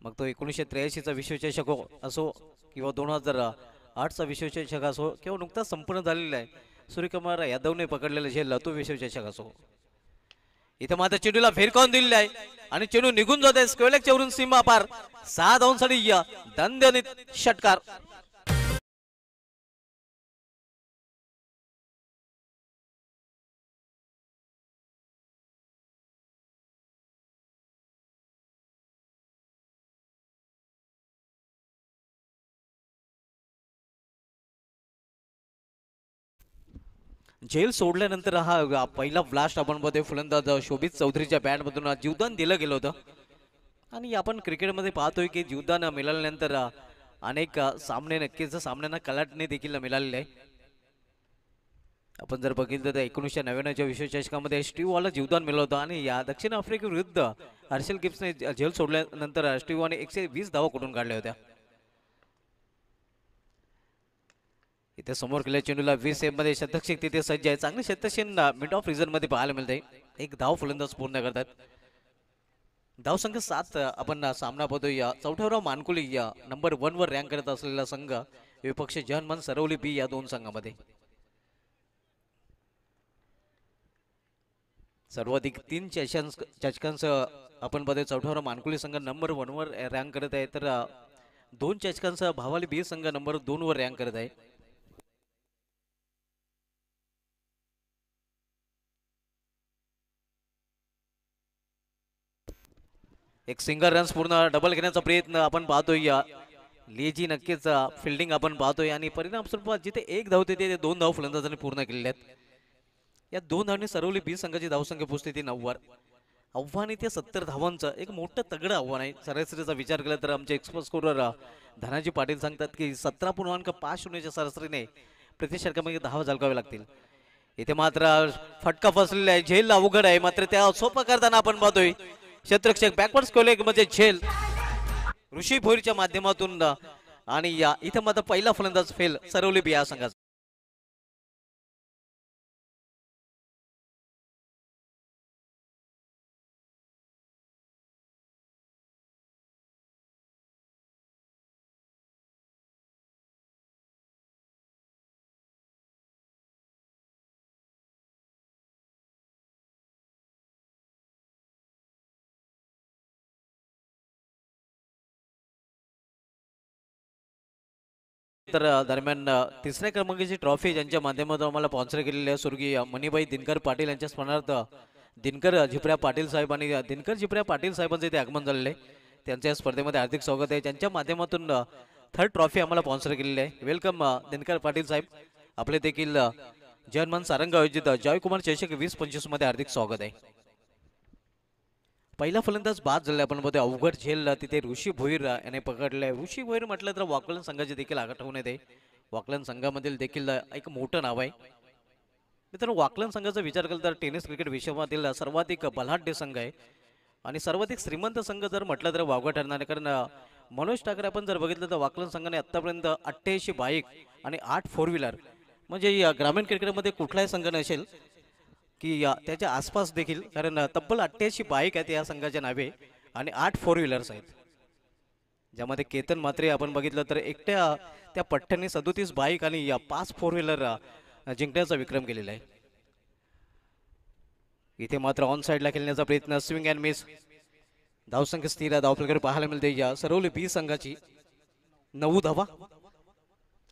मग तो 1983चा विश्वचषक असो किंवा 2008चा विश्वचषक असो किंवा नुकताच संपन्न झालेला आहे सूर्यकुमार यादवने पकडलेला झेल तो विश्वचषक असो. इथे मात्र चेंडूला फेरकावून दिलेला आहे आणि चेंडू निघून जात आहे. स्क्वेअरलेगच्या वरून सीमा पार 6 धावांसाठी दणदणीत षटकार. झेल सोडल्यानंतर हा पहिला ब्लास्ट आपण बघतोय फलंदाज शोभित चौधरीच्या बॅटमधून जीवदान दिलं गेलं होतं. आणि आपण क्रिकेटमध्ये पाहतोय की जीवदान मिळाल्यानंतर अनेक सामने नक्कीच सामन्यांना कलाटणी देखील मिळालेले आहे. आपण जर बघितलं तर 1999च्या विश्वचषकामध्ये स्टीव्ह वॉला जीवदान मिळालं होतं आणि या दक्षिण आफ्रिकेविरुद्ध हर्षल गिब्सने झेल सोडल्यानंतर स्टीव्ह वॉने 120 धावा कुठून काढल्या होत्या. इथे समोर केलेल्या चेंडूला 20 मध्ये शतकशिक तिथे सज्ज आहे. चांगले शतकशीन मिड ऑफ रिझन मध्ये पाहायला मिळते. एक धाव फलंदाज पूर्ण करतात. धाव संख्या 7 आपण सामना पाहतोय. चौथ्यावर मानकुली नंबर 1 वर रँक करत असलेला संघ विपक्ष जर्मन सरवली बी या दोन संघामध्ये. सर्वाधिक 3 चषकांसह आपण पाहतोय चौथ्यावर मानकुली संघ नंबर 1 वर रँक करत आहे तर 2 चषकांसह भावाली बी संघ नंबर 2 वर रँक करत आहे. एक सिंगल रन्स पूर्ण डबल घेण्याचा प्रयत्न आपण पाहतोय. लेजी नक्कीच फिल्डिंग आपण पाहतोय आणि परिणाम स्वरूपात जिथे एक धाव देते ते 2 धाव फलंदाजांनी पूर्ण केलेले आहेत. या 2 धावांनी सरवली बी संघाची धावसंख्या पोहोचते ती 9 वर. आव्हान इथे 70 धावांचं एक मोठं तगडं आव्हान आहे. सरासरीचा विचार केला तर आमचे एक्सपर्ट स्कोरर धनाजी पाटील सांगतात की 17.50च्या सरासरीने प्रति षटकामध्ये धावा झळकावे लागतील. इथे मात्र फटका फसलेला आहे. झेल अवघड आहे मात्र त्या सोपं करताना आपण पाहतोय क्षेत्ररक्षक बॅकवर्ड स्क्वेअरलेग मध्ये झेल ऋषी भोईरच्या माध्यमातून आणि इथे मात्र पहिला फलंदाज फेल सरवली बी या संघाचा. तर दरम्यान तिसऱ्या क्रमांकाची ट्रॉफी ज्यांच्या माध्यमातून आम्हाला स्पॉन्सर केलेली आहे स्वर्गीय मणिबाई दिनकर पाटील यांच्या स्मरणार्थ दिनकर झिपऱ्या पाटील साहेब आणि दिनकर झिपऱ्या पाटील साहेबांचे ते आगमन झालेले त्यांच्या स्पर्धेमध्ये हार्दिक स्वागत आहे. त्यांच्या माध्यमातून 3rd ट्रॉफी आम्हाला स्पॉन्सर केलेली आहे. वेलकम दिनकर पाटील साहेब. आपले देखील जर्मन सारंग आयोजित जयकुमार चषक 2025 मध्ये हार्दिक स्वागत आहे. पहिला फलंदाज बाद झाला आपण बघतोय. अवघड झेल तिथे ऋषी भोईर याने पकडलाय. ऋषी भोईर म्हटलं तर वाकलन संघाचे देखील आठवण येते. वाकलन संघामधील देखील एक मोठं नाव आहे. मित्रांनो वाकलन संघाचा विचार केला तर टेनिस क्रिकेट विश्वातील सर्वाधिक बलाढ्य संघ आहे आणि सर्वाधिक श्रीमंत संघ जर म्हटलं तर वावगा ठरणार आहे. कारण मनोज ठाकरे आपण जर बघितलं तर वाकलन संघाने आतापर्यंत 88 बाईक आणि 8 4 व्हीलर म्हणजे ग्रामीण क्रिकेटमध्ये कुठलाही संघ नसेल की त्याच्या आसपास देखील कारण तब्बल 88 बाईक आहेत या संघाच्या नावे आणि 8 4 व्हीलर्स आहेत. ज्यामध्ये केतन मात्रे आपण बघितलं तर एकट्या त्या पठ्ठ्याने 37 बाईक आणि 5 4 व्हीलर जिंकण्याचा विक्रम केलेला आहे. इथे मात्र ऑन साइडला खेळण्याचा प्रयत्न, स्विंग अँड मिस. धावसंख्या स्थिर आहे, धावफलकावर पाहायला मिळते या सरवली बी संघाची 9 धावा.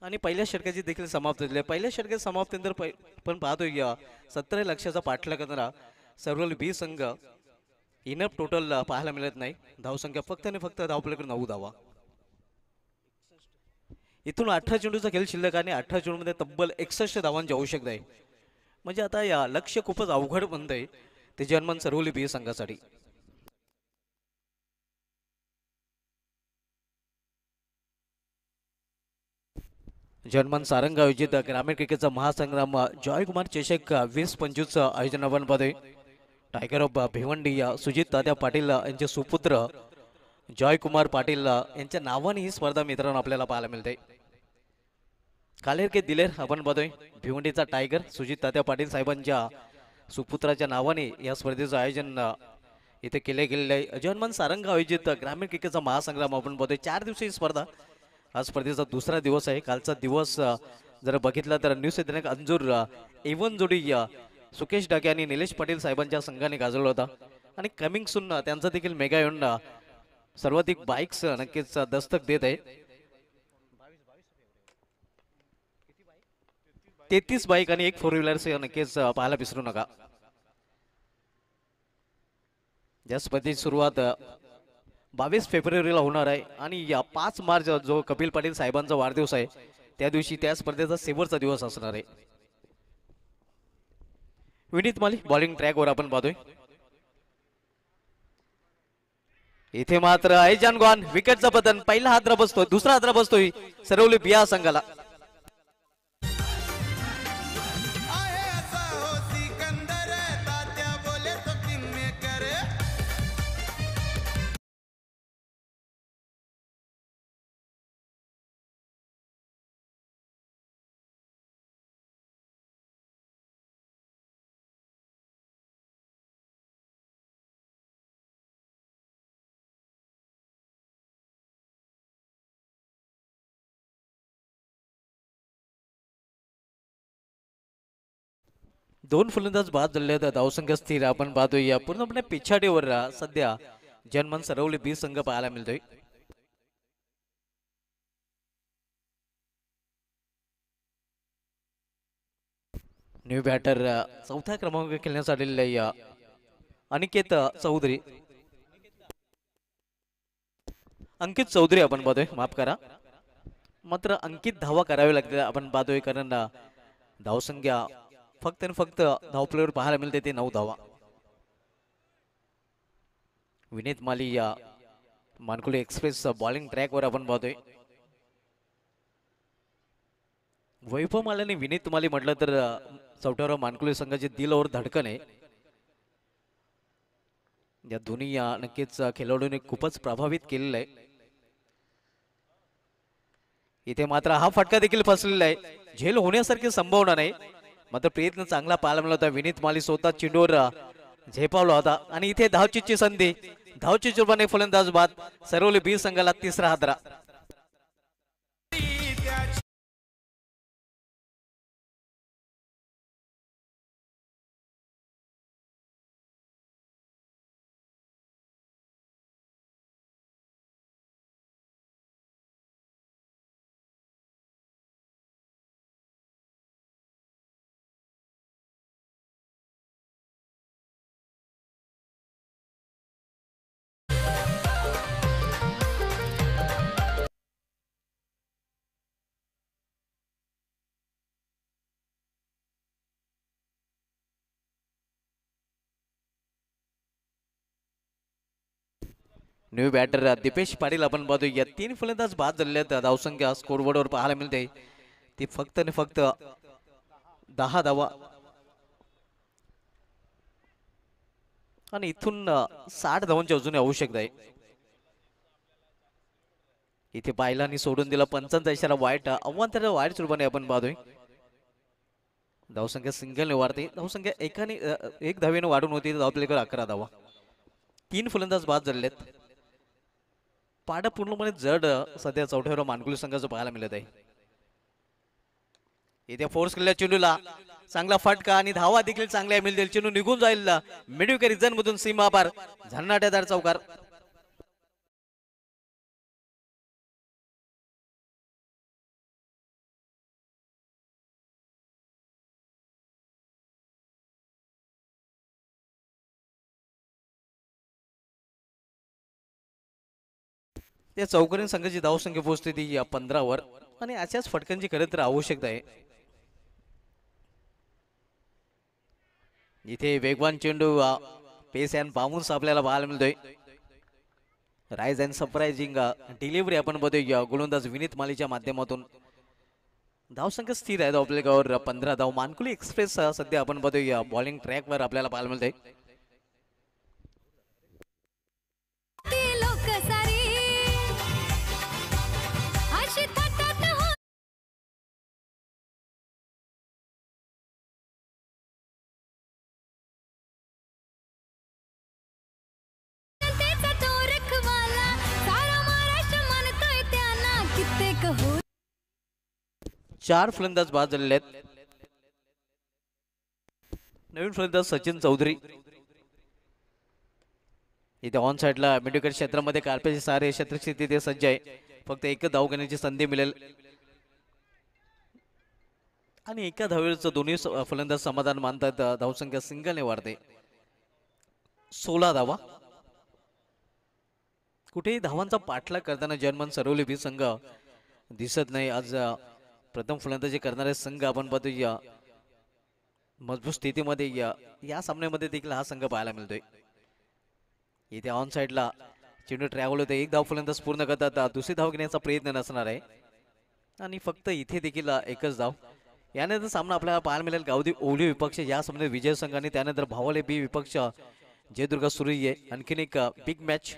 आणि पहिल्या षटकाची देखील समाप्ती झाली. पहिल्या षटकाची समाप्तीनंतर पण पाहतोय या 17 लक्षाचा पाठलाग करणारा सरवली बी संघ इनफ टोटल पाहायला मिळत नाही. धावसंख्या फक्त आणि फक्त धावफलकावर 9 धावा. इथून 18 चेंडूचा खेळ शिल्लक आणि 18 चेंडूमध्ये तब्बल 61 धावांची आवश्यकता आहे. म्हणजे आता या लक्ष्य खूपच अवघड बनतंय ते जर्मन सरवली बी संघासाठी. जर्मन सारंग आयोजित ग्रामीण क्रिकेटचा महासंग्राम जॉयकुमार चषक 20-25 आयोजन आपण पाहतोय. टायगर ऑफ भिवंडी सुजित तात्या पाटील यांचे सुपुत्र जॉयकुमार पाटील यांच्या नावाने ही स्पर्धा मित्रांनो आपल्याला पाहायला मिळते. कालेर के दिलेर आपण पाहतोय. भिवंडीचा टायगर सुजित तात्या पाटील साहेबांच्या सुपुत्राच्या नावाने या स्पर्धेचं आयोजन इथे केले गेलेले आहे. जर्मन सारंग आयोजित ग्रामीण क्रिकेटचा महासंग्राम आपण पाहतोय. 4 दिवसीय स्पर्धा. हा स्पर्धेचा दुसरा दिवस आहे. कालचा दिवस जर बघितला तर न्यूज दिनांक अंजूर एवन जोडी सुकेश डाके आणि निलेश पाटील साहेबांच्या संघाने गाजवला होता. आणि कमिंग सून त्यांचा देखील मेगा इव्हेंट सर्वाधिक बाईक्स नक्कीच दस्तक देत आहे. 33 बाईक आणि 1 4 व्हीलर्स नक्कीच पाहायला विसरू नका. या स्पर्धेची सुरुवात 22 फेब्रुवारीला होणार आहे आणि या 5 मार्च जो कपिल पाटील साहेबांचा वाढदिवस आहे त्या दिवशी त्या स्पर्धेचा शेवटचा दिवस असणार आहे. विनीत माली बॉलिंग ट्रॅकवर आपण पाहतोय. इथे मात्र ऐजान गॉन विकेटचा पतन. पहिला हादरा बसतोय, दुसरा हादरा बसतोय सरवली बिया संघाला. दोन फलंदाज बाद झाले आहेत. धावसंख्या स्थिर आपण पाहतोय. या पूर्णपणे पिछाडीवर सध्या जर्मन सरवली बी संघ पाहायला मिळतोय. न्यू बॅटर चौथ्या क्रमांक खेळण्यासाठी अनिकेत चौधरी, अंकित चौधरी आपण पाहतोय. माफ करा, मात्र अंकित धावा करावे लागते आपण पाहतोय कारण धावसंख्या फक्त आणि फक्त धावप्लेवर पाहायला मिळते ते 9 धावा. विनीत माली या मानकुली एक्सप्रेस बॉलिंग ट्रॅकवर आपण पाहतोय. वैभव माल्याने विनीत माली म्हटलं तर चौथ्यावर मानकुली संघाचे दिलावर धडकन आहे. या दोन्ही नक्कीच खेळाडूंनी खूपच प्रभावित केलेलं आहे. इथे मात्र हा फटका देखील फसलेला आहे. झेल होण्यासारखी संभावना नाही, मात्र प्रयत्न चांगला पाहायला मिळाला होता. विनीत माली स्वतः चेंडूवर झेपावला होता आणि इथे धावचीची संधी. धावची चुरबाने फलंदाज बाद. सरवली बी संघाला तिसरा हादरा. न्यू बॅटर दीपेश पाटील आपण पाहतोय. या 3 फलंदाज बाद झालेले आहेत. धावसंख्या स्कोरबोर्डवर पाहायला मिळते ती फक्त आणि फक्त 10 धावा आणि इथून 60 धावांची अजून आवश्यकता आहे. इथे पाहिलानी सोडून दिला. पंचांचा इशारा वाईट. आव्हान तर वाईट स्वरूपाने आपण पाहतोय. धावसंख्या सिंगलने वाढते. धावसंख्या एक धावेने वाढून होती. धावप्लेकर 11 धावा. 3 फलंदाज बाद झालेले आहेत. पाडा पूर्णपणे जड सध्या चौथ्यावर मानकुली संघाचं पाहायला मिळत आहे. इथे फोर्स केलेल्या चेंडूला चांगला फटका आणि धावा देखील चांगल्या मिळतील. चेंडू निघून जाईल मिडविकेट रिजन मधून सीमा पार झन्नाट्यादार चौकार. या चौकारीन संघाची धावसंख्या पोहोचते ती 15 वर आणि अशाच फटकांची खरं तर आवश्यकता आहे. इथे वेगवान चेंडू पेस अँड बाउन्स आपल्याला पाहायला मिळतोय. राईज अँड सरप्राइजिंग डिलिव्हरी आपण बघतोय गोलंदाज विनीत मालीच्या माध्यमातून. धावसंख्या स्थिर आहे आपल्यावर 15 धाव. मानकुली एक्सप्रेस सध्या आपण बघतोय बॉलिंग ट्रॅक वर आपल्याला पाहायला मिळतंय. चार फलंदाज बाद झालेले आहेत. नवीन फलंदाज सचिन चौधरी. इथे ऑन साइडला मिडविकेट क्षेत्रामध्ये कार्पेचे सारे क्षेत्रक्षेत्र तिथे सज्ज आहे. फक्त एकच धाव घेण्याची संधी मिळेल आणि एका धावेचं दोन्ही फलंदाज समाधान मानतात. धावसंख्या सिंगलने वाढते. 16 धावा. कुठेही धावांचा पाठलाग करताना जर्मन सरवली बी संघ दिसत नाही. आज प्रथम फलंदाजी करणारे संघ आपण पाहतो मजबूत स्थितीमध्ये या सामन्यामध्ये देखील हा संघ पाहायला मिळतोय. इथे ऑन साइडला चेंडू ट्रॅव्हल होते. एक धाव फलंदाज पूर्ण करतात. दुसरी धाव घेण्याचा प्रयत्न नसणार आहे आणि फक्त इथे देखील एकच धाव. यानंतर सामना आपल्याला पाहायला मिळेल गावदी ओली विपक्ष या सामन्यात विजय संघ आणि त्यानंतर भावले बी विपक्ष जयदुर्गा सुरू आहे. आणखीन एक बिग मॅच.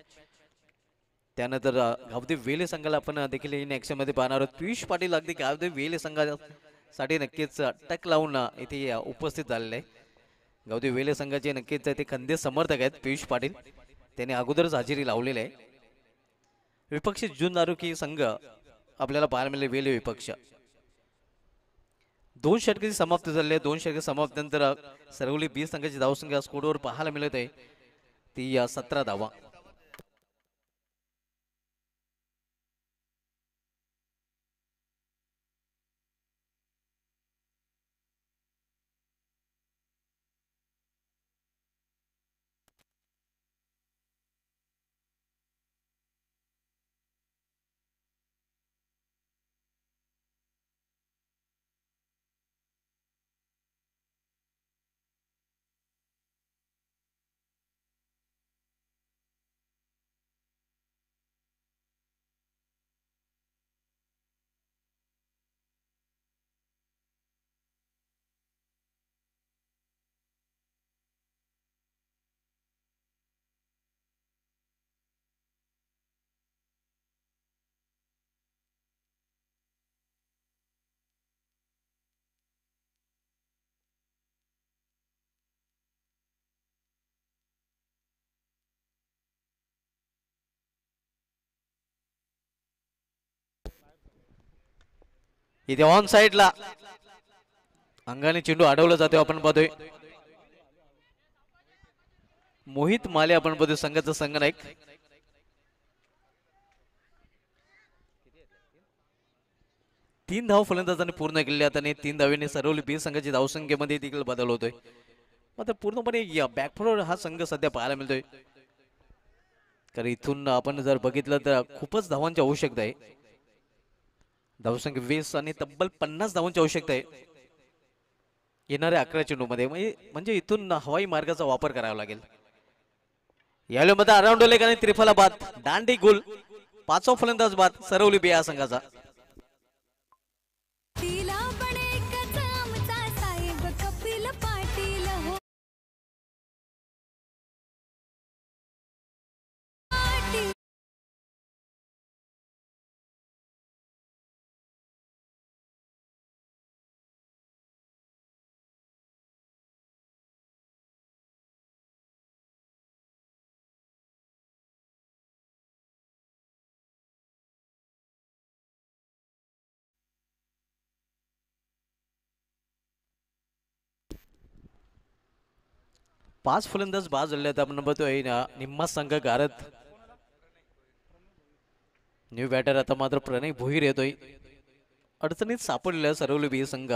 त्यानंतर गावदी वेले संघाला आपण देखील इन ऍक्शन मध्ये पाहणार आहोत. पियुष पाटील अगदी गावदी वेले संघासाठी नक्कीच टक लावून इथे उपस्थित झालेले आहे. गावदी वेले संघाचे नक्कीच ते खंदे समर्थक आहेत पियुष पाटील. त्याने अगोदरच हजेरी लावलेली आहे. विपक्ष जुनदारुकी संघ आपल्याला पाहायला मिळेल वेले विपक्ष. 2 षटकाची समाप्ती झाली आहे. 2 षटके समाप्तीनंतर सरवली बी संघाची धावसंख्या स्कोरवर पाहायला मिळत आहे ती 17 धावा. इथे ऑन साइडला अंगाने चेंडू अडवला जातो. आपण पाहतोय मोहित माले आपण पाहतोय संघाचा संघनायक. तीन धाव फलंदाजांनी पूर्ण केलेल्या आहेत आणि 3 धावेने सरवली बी संघाची धावसंख्येमध्ये देखील बदल होतोय. मात्र पूर्णपणे बॅकफोर हा संघ सध्या पाहायला मिळतोय. कारण इथून आपण जर बघितलं तर खूपच धावांची आवश्यकता आहे. धावसंख्या 20 आणि तब्बल 50 धावांची आवश्यकता आहे येणाऱ्या 11 चेंडूमध्ये. म्हणजे इथून हवाई मार्गाचा वापर करावा लागेल. यावेळी मध्ये अराउंड लेग आणि त्रिफला बाद. दांडी गोल. 5वा फलंदाज बाद सरवली बी या संघाचा. 5 फलंदाज बाद झाले आहेत. आपण बघतोय ना निम्मा संघ गारत. न्यू बॅटर आता मात्र प्रणय भोईर येतोय. अडचणीत सापडलेला सरवली बी संघ.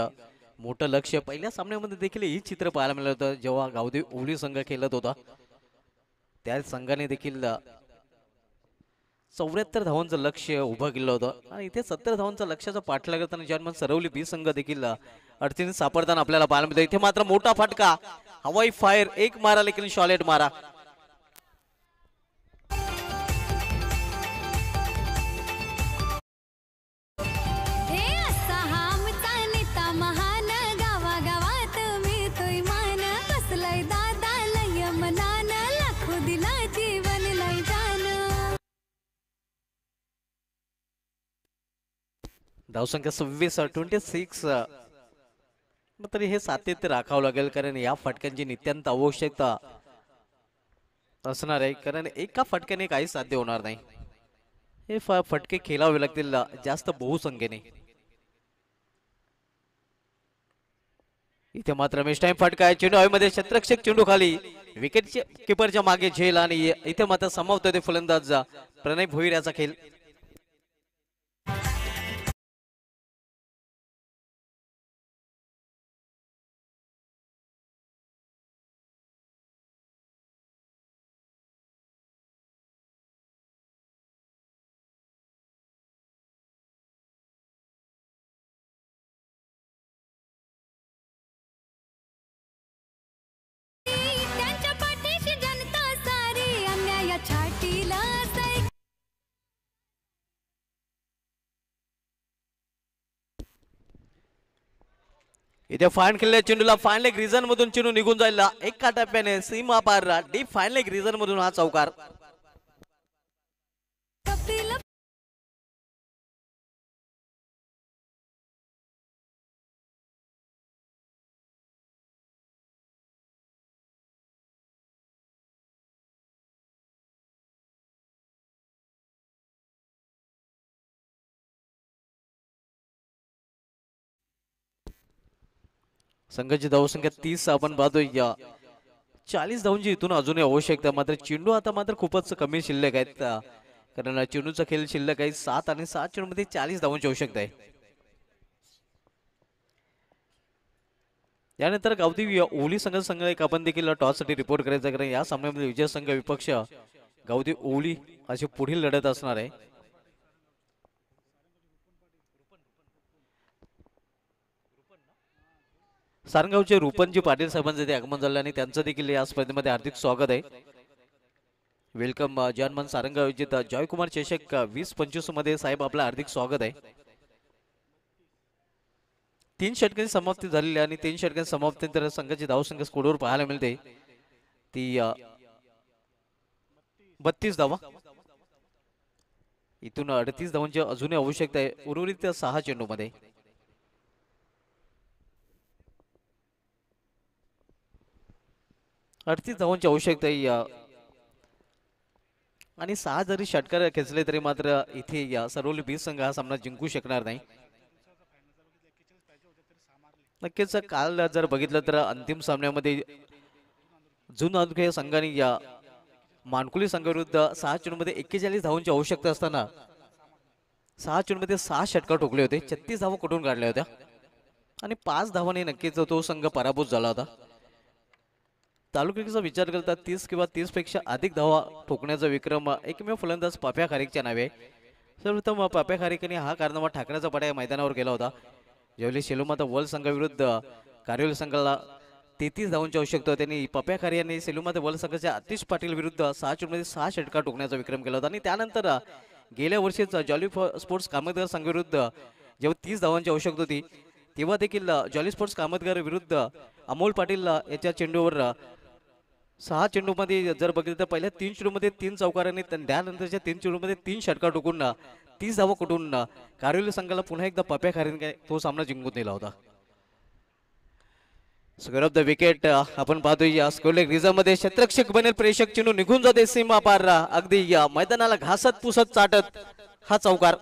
मोठं लक्ष पहिल्या सामन्यामध्ये देखील ही चित्र पाहायला मिळालं होतं जेव्हा गावदेवी ओवली संघ खेळत होता. त्या संघाने देखील 74 धावांचं लक्ष उभं केलं होतं आणि इथे 70 धावांचं लक्ष्याचा पाठलाग करताना जर्मन सरवली बी संघ देखील अडचणीत सापडताना आपल्याला पाहायला मिळतं. इथे मात्र मोठा फटका, हवाई फायर, एक मारा लेकिन शॉलेट मारा. धावसंख्या 26 तरी हे सातत्य राखावं लागेल कारण या फटक्यांची नित्यांत आवश्यकता असणार आहे कारण एका फटक्याने काही साध्य होणार नाही. हे फटके खेळावे लागतील जास्त बहुसंख्येने. इथे मात्र रमेश टाइम फटका आहे. चेंडू हवेमध्ये क्षेत्ररक्षक चेंडू खाली विकेट किपरच्या मागे झेल आणि इथे मात्र समावतो ते फलंदाज प्रणय भोईर याचा खेळ. इथे फाईन खेळल्या चेंडूला फाईन लेग रिझन मधून चेंडू निघून जायला एका टप्प्याने सीमा पार डीप फाईन लेग रिझन मधून हा चौकार. संघाची धावसंख्या 30 आपण पाहतोय. 40 धावांची इथून अजूनही आवश्यकता. मात्र चेंडू आता मात्र खूपच कमी शिल्लक आहेत कारण चेंडूचा खेळ शिल्लक आहे 7 आणि 7 चेंडूमध्ये 40 धावांची आवश्यकता आहे. यानंतर गावदेवी ओवली संघ एक आपण देखील टॉस साठी रिपोर्ट करायचा कारण या सामन्यामध्ये विजय संघ विपक्ष गावदेवी ओवली अशी पुढील लढत असणार आहे. सारंगावचे रूपनजी पाटील साहेबांचे ते आगमन झाले आणि त्यांचं देखील या स्पर्धेमध्ये हार्दिक स्वागत आहे. वेलकम जॉनमन सारंगाव विजेता जयकुमार चषक 2025 मध्ये साहेब आपलं हार्दिक स्वागत आहे. 3 षटकांची समाप्ती झालेली आणि 3 षटकांची समाप्तीनंतर संघाची धावसंख्या स्कोरवर पाहायला मिळते ती 32 धावा. इथून 38 धावांची अजूनही आवश्यकता आहे उर्वरित 6 चेंडूमध्ये. अडतीस धावांची आवश्यकता आहे आणि 6 जरी षटकार खेचले तरी मात्र इथे या सरवली बी संघ हा सामना जिंकू शकणार नाही. नक्कीच काल जर बघितलं तर अंतिम सामन्यामध्ये जुन या संघाने या मानकुली संघाविरुद्ध 6 चेंडूमध्ये 41 धावांची आवश्यकता असताना 6 चेंडूमध्ये 6 षटकार ठोकले होते. 36 धावा कुठून काढल्या होत्या आणि 5 धावांनी नक्कीच तो संघ पराभूत झाला होता. तालुक्याचा विचार करता 30 किंवा 30 पेक्षा अधिक धावा ठोकण्याचा विक्रम एकमेव फलंदाज पाप्या खारीकच्या नावे. सर्वप्रथम पाप्या खारीकने हा कारनामा ठाकरेचा पाड्या मैदानावर केला होता. ज्यावेळी सेलुमाता वर्ल्ड संघाविरुद्ध कार्योली संघाला 33 धावांची आवश्यकता. त्यांनी पाप्या खारी यांनी सेलुमाता वर्ल्ड संघाच्या आतिश पाटील विरुद्ध 6 चेंडूमध्ये 6 षटकार ठोकण्याचा विक्रम केला होता आणि त्यानंतर गेल्या वर्षीच जॉली स्पोर्ट्स कामतगार संघाविरुद्ध जेव्हा 30 धावांची आवश्यकता होती तेव्हा देखील जॉली स्पोर्ट्स कामतगार विरुद्ध अमोल पाटील याच्या चेंडूवर 6 चेंडूमध्ये जर बघितलं तर पहिल्या 3 चेंडूमध्ये 3 चौकारांनी त्यानंतरच्या 3 चेंडूमध्ये 3 षटकार ठोकून 30 धावा कुठून कार्योली संघाला पुन्हा एकदा पाप्या खारीने तो सामना जिंकून दिला होता. स्क्वेअर ऑफ द विकेट आपण पाहतोय या स्क्वेअर लेग रिझर्व मध्ये क्षेत्ररक्षक बनेल प्रेषक चेंडू निघून जाते सीमा पार अगदी या मैदानाला घासत पुसत चाटत हा चौकार.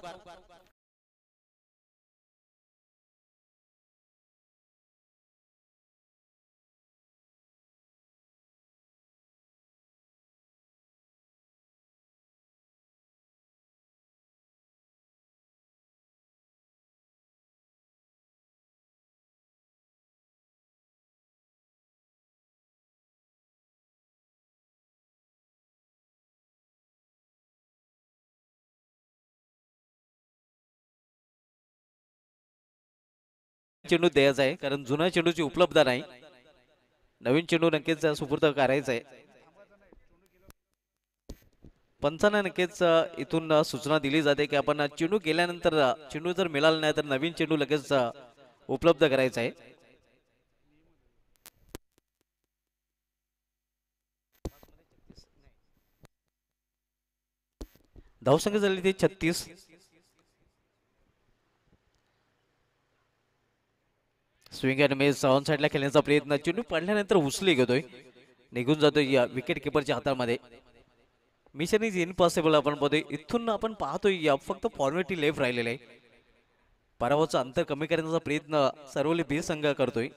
चेंडू द्यायचा आहे, कारण जुन्या चेंडूची उपलब्धता नाही. नवीन चेंडू नक्कीच सुपूर्द करायचा आहे. पंचांना नक्कीच इथून सूचना दिली जाते की आपण चेंडू केल्यानंतर चेंडू जर मिळाला नाही तर नवीन चेंडू लगेच उपलब्ध करायचा आहे. धावसंख्या झाली ती 36. स्विंग अँड मिस ऑन साईडला खेळण्याचा प्रयत्न, चेंडू पडल्यानंतर उचली घेतोय, निघून जातोय या विकेट किपरच्या हातामध्ये. मिशन इज इम्पॉसिबल आपण पाहतोय. इथून आपण पाहतोय या फक्त फॉर्मॅलिटी लेफ्ट राहिलेले आहे. पराभवाचं अंतर कमी करण्याचा प्रयत्न सर्वली बी संघ करतोय.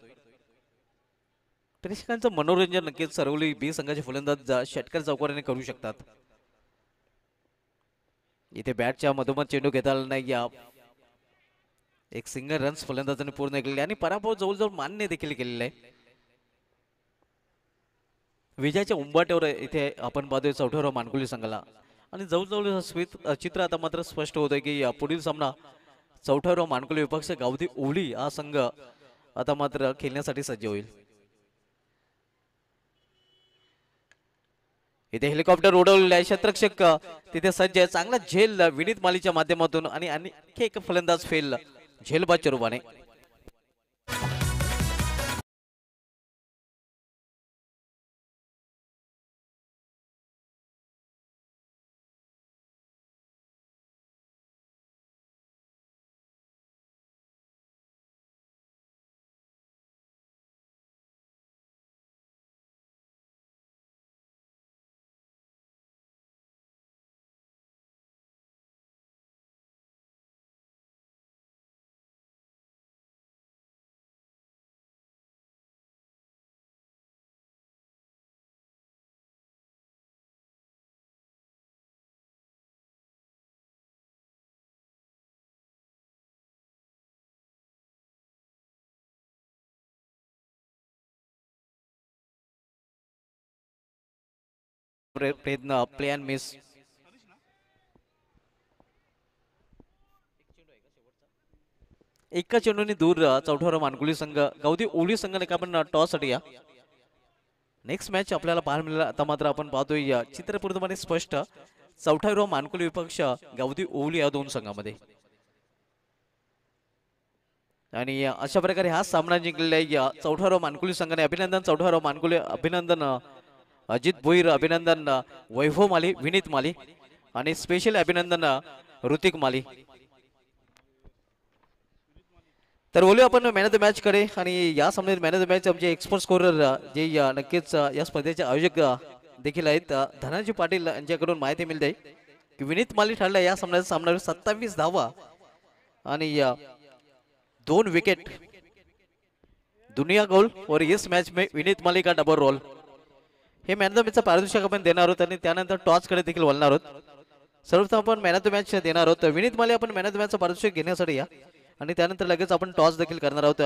प्रेक्षकांचं मनोरंजन नक्कीच सर्वली बी संघाचे फलंदाज षटकार चौकाराने करू शकतात. इथे बॅटच्या मधोमध चेंडू घेता आला नाही. या एक सिंगल रन्स फलंदाजाने पूर्ण केलेले आणि पराभव जवळजवळ मान्य देखील केलेला आहे. विजयाच्या उंबाट्यावर इथे आपण पाहतोय चौथ्यावर मानकुली संघाला आणि जवळजवळ चित्र आता मात्र स्पष्ट होत आहे की पुढील सामना चौथ्यावर मानकुली विपक्ष गावठी ओवली हा संघ आता मात्र खेळण्यासाठी सज्ज होईल. इथे हेलिकॉप्टर उडवलेला आहे, क्षेत्ररक्षक तिथे सज्ज आहे. चांगला झेल विनीत मालीच्या माध्यमातून आणि आणखी एक फलंदाज फेल झेलबादच्या रूपाने. प्रयत्न प्ले अँड मिस. एका चेंडूने दूर चौथ्यावर मानकुली संघ गावठी ओवली संघाने का आपण टॉस साठी या. नेक्स्ट मॅच आपल्याला पाहायला मिळाला. आता मात्र आपण पाहतोय या चित्र पूर्णपणे स्पष्ट. चौथ्यावर मानकुली विपक्ष गावठी ओवली या दोन संघामध्ये आणि अशा प्रकारे हा सामना जिंकलेला आहे या चौथ्यावर मानकुली संघाने. अभिनंदन चौथ्यावर मानकुली, अभिनंदन अजित भोईर, अभिनंदन वैभव माली, विनीत माली आणि स्पेशल अभिनंदन ऋतिक माली. तर बोलूया आपण मॅन ऑफ द मॅच कडे आणि या सामन्यात मॅन ऑफ द मॅच आमचे एक्सपर्ट स्कोरर जे नक्कीच या स्पर्धेचे आयोजक देखील आहेत धनाजी पाटील यांच्याकडून माहिती मिळते की विनीत माली ठरला या सामन्यावर 27 धावा आणि 2 विकेट. दुनिया गोल और इस मैच में विनीत माली का डबल रोल. हे मॅन ऑफ द मॅचचा पारितोषिक आपण देणार आहोत आणि त्यानंतर टॉस कडे देखील वळणार आहोत. सर्वप्रथम आपण मॅन ऑफ द मॅच देणार आहोत. विनीत माली आपण मॅन ऑफ द मॅचचा पारितोषिक घेण्यासाठी या आणि त्यानंतर लगेच आपण टॉस देखील करणार आहोत.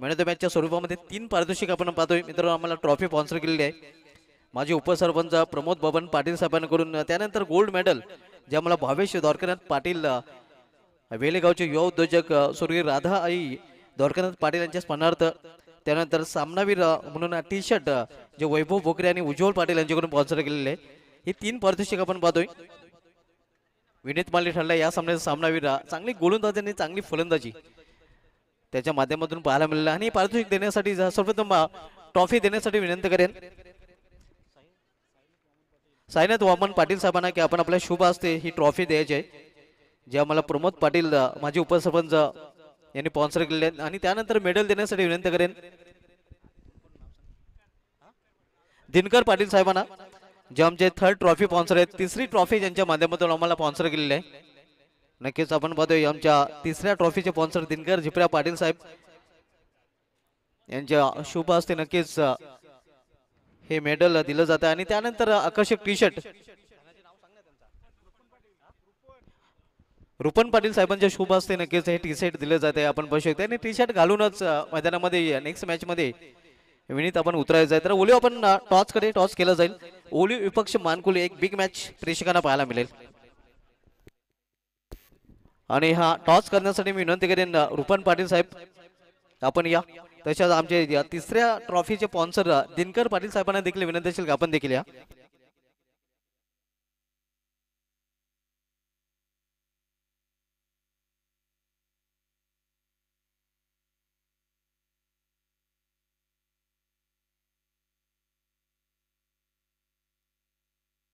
मॅन ऑफ द मॅचच्या स्वरूपामध्ये 3 पारितोषिक आपण पाहतोय मित्रांनो. आम्हाला ट्रॉफी स्पॉन्सर केलेली आहे माजी उपसरपंच प्रमोद बबन पाटील साहेबांकडून. त्यानंतर गोल्ड मेडल जे आम्हाला भावेश द्वारकानाथ पाटील वेलेगावचे युवा उद्योजक स्वर्गीय राधा आई द्वारकानाथ पाटील यांच्या स्मरणार्थ. त्यानंतर सामनावीर म्हणून टी शर्ट जे वैभव भोकरे आणि उज्ज्वल पाटील यांच्याकडून स्पॉन्सर केलेले आहे. हे 3 पारितोषिक आपण पाहतोय. विनीत माली ठरला या सामन्याचा सामनावीर. चांगली गोलंदाजी आणि चांगली फलंदाजी त्याच्या माध्यमातून पाहायला मिळाला आणि पारितोषिक देण्यासाठी सर्वप्रथम ट्रॉफी देण्यासाठी विनंती करेन साईनाथ वामन पाटील साहेबांना की आपण आपल्या शुभ हस्ते ही ट्रॉफी द्यायची आहे जे आम्हाला प्रमोद पाटील माजी उपसरपंच यांनी स्पॉन्सर केलेले आहेत. आणि त्यानंतर मेडल देण्यासाठी विनंती करेन दिनकर पाटील साहेबांना जे आमचे 3rd ट्रॉफी स्पॉन्सर आहेत. 3री ट्रॉफी ज्यांच्या माध्यमातून आम्हाला स्पॉन्सर केलेली आहे. नक्कीच आपण पाहतोय आमच्या 3ऱ्या ट्रॉफीचे स्पॉन्सर दिनकर झिपऱ्या पाटील साहेब यांच्या शुभ हस्ते नक्कीच हे मेडल दिलं जातं. आणि त्यानंतर आकर्षक टी शर्ट रुपन पाटील साहेबांच्या शुभ हस्ते नक्कीच हे टी शर्ट दिले जाते. आपण पाहू शकतो आणि टी शर्ट घालूनच मैदानामध्ये नेक्स्ट मॅच मध्ये विनीत आपण उतरायचं आहे. तर ओली आपण टॉस कडे टॉस केला जाईल. ओली विपक्ष मानकुली एक बिग मॅच प्रेक्षकांना पाहायला मिळेल आणि हा टॉस करण्यासाठी मी विनंती करेन रुपन पाटील साहेब आपण या. तशाच आमचे या तिसऱ्या ट्रॉफीचे स्पॉन्सर दिनकर पाटील साहेबांना देखील विनंती असेल की आपण देखील या.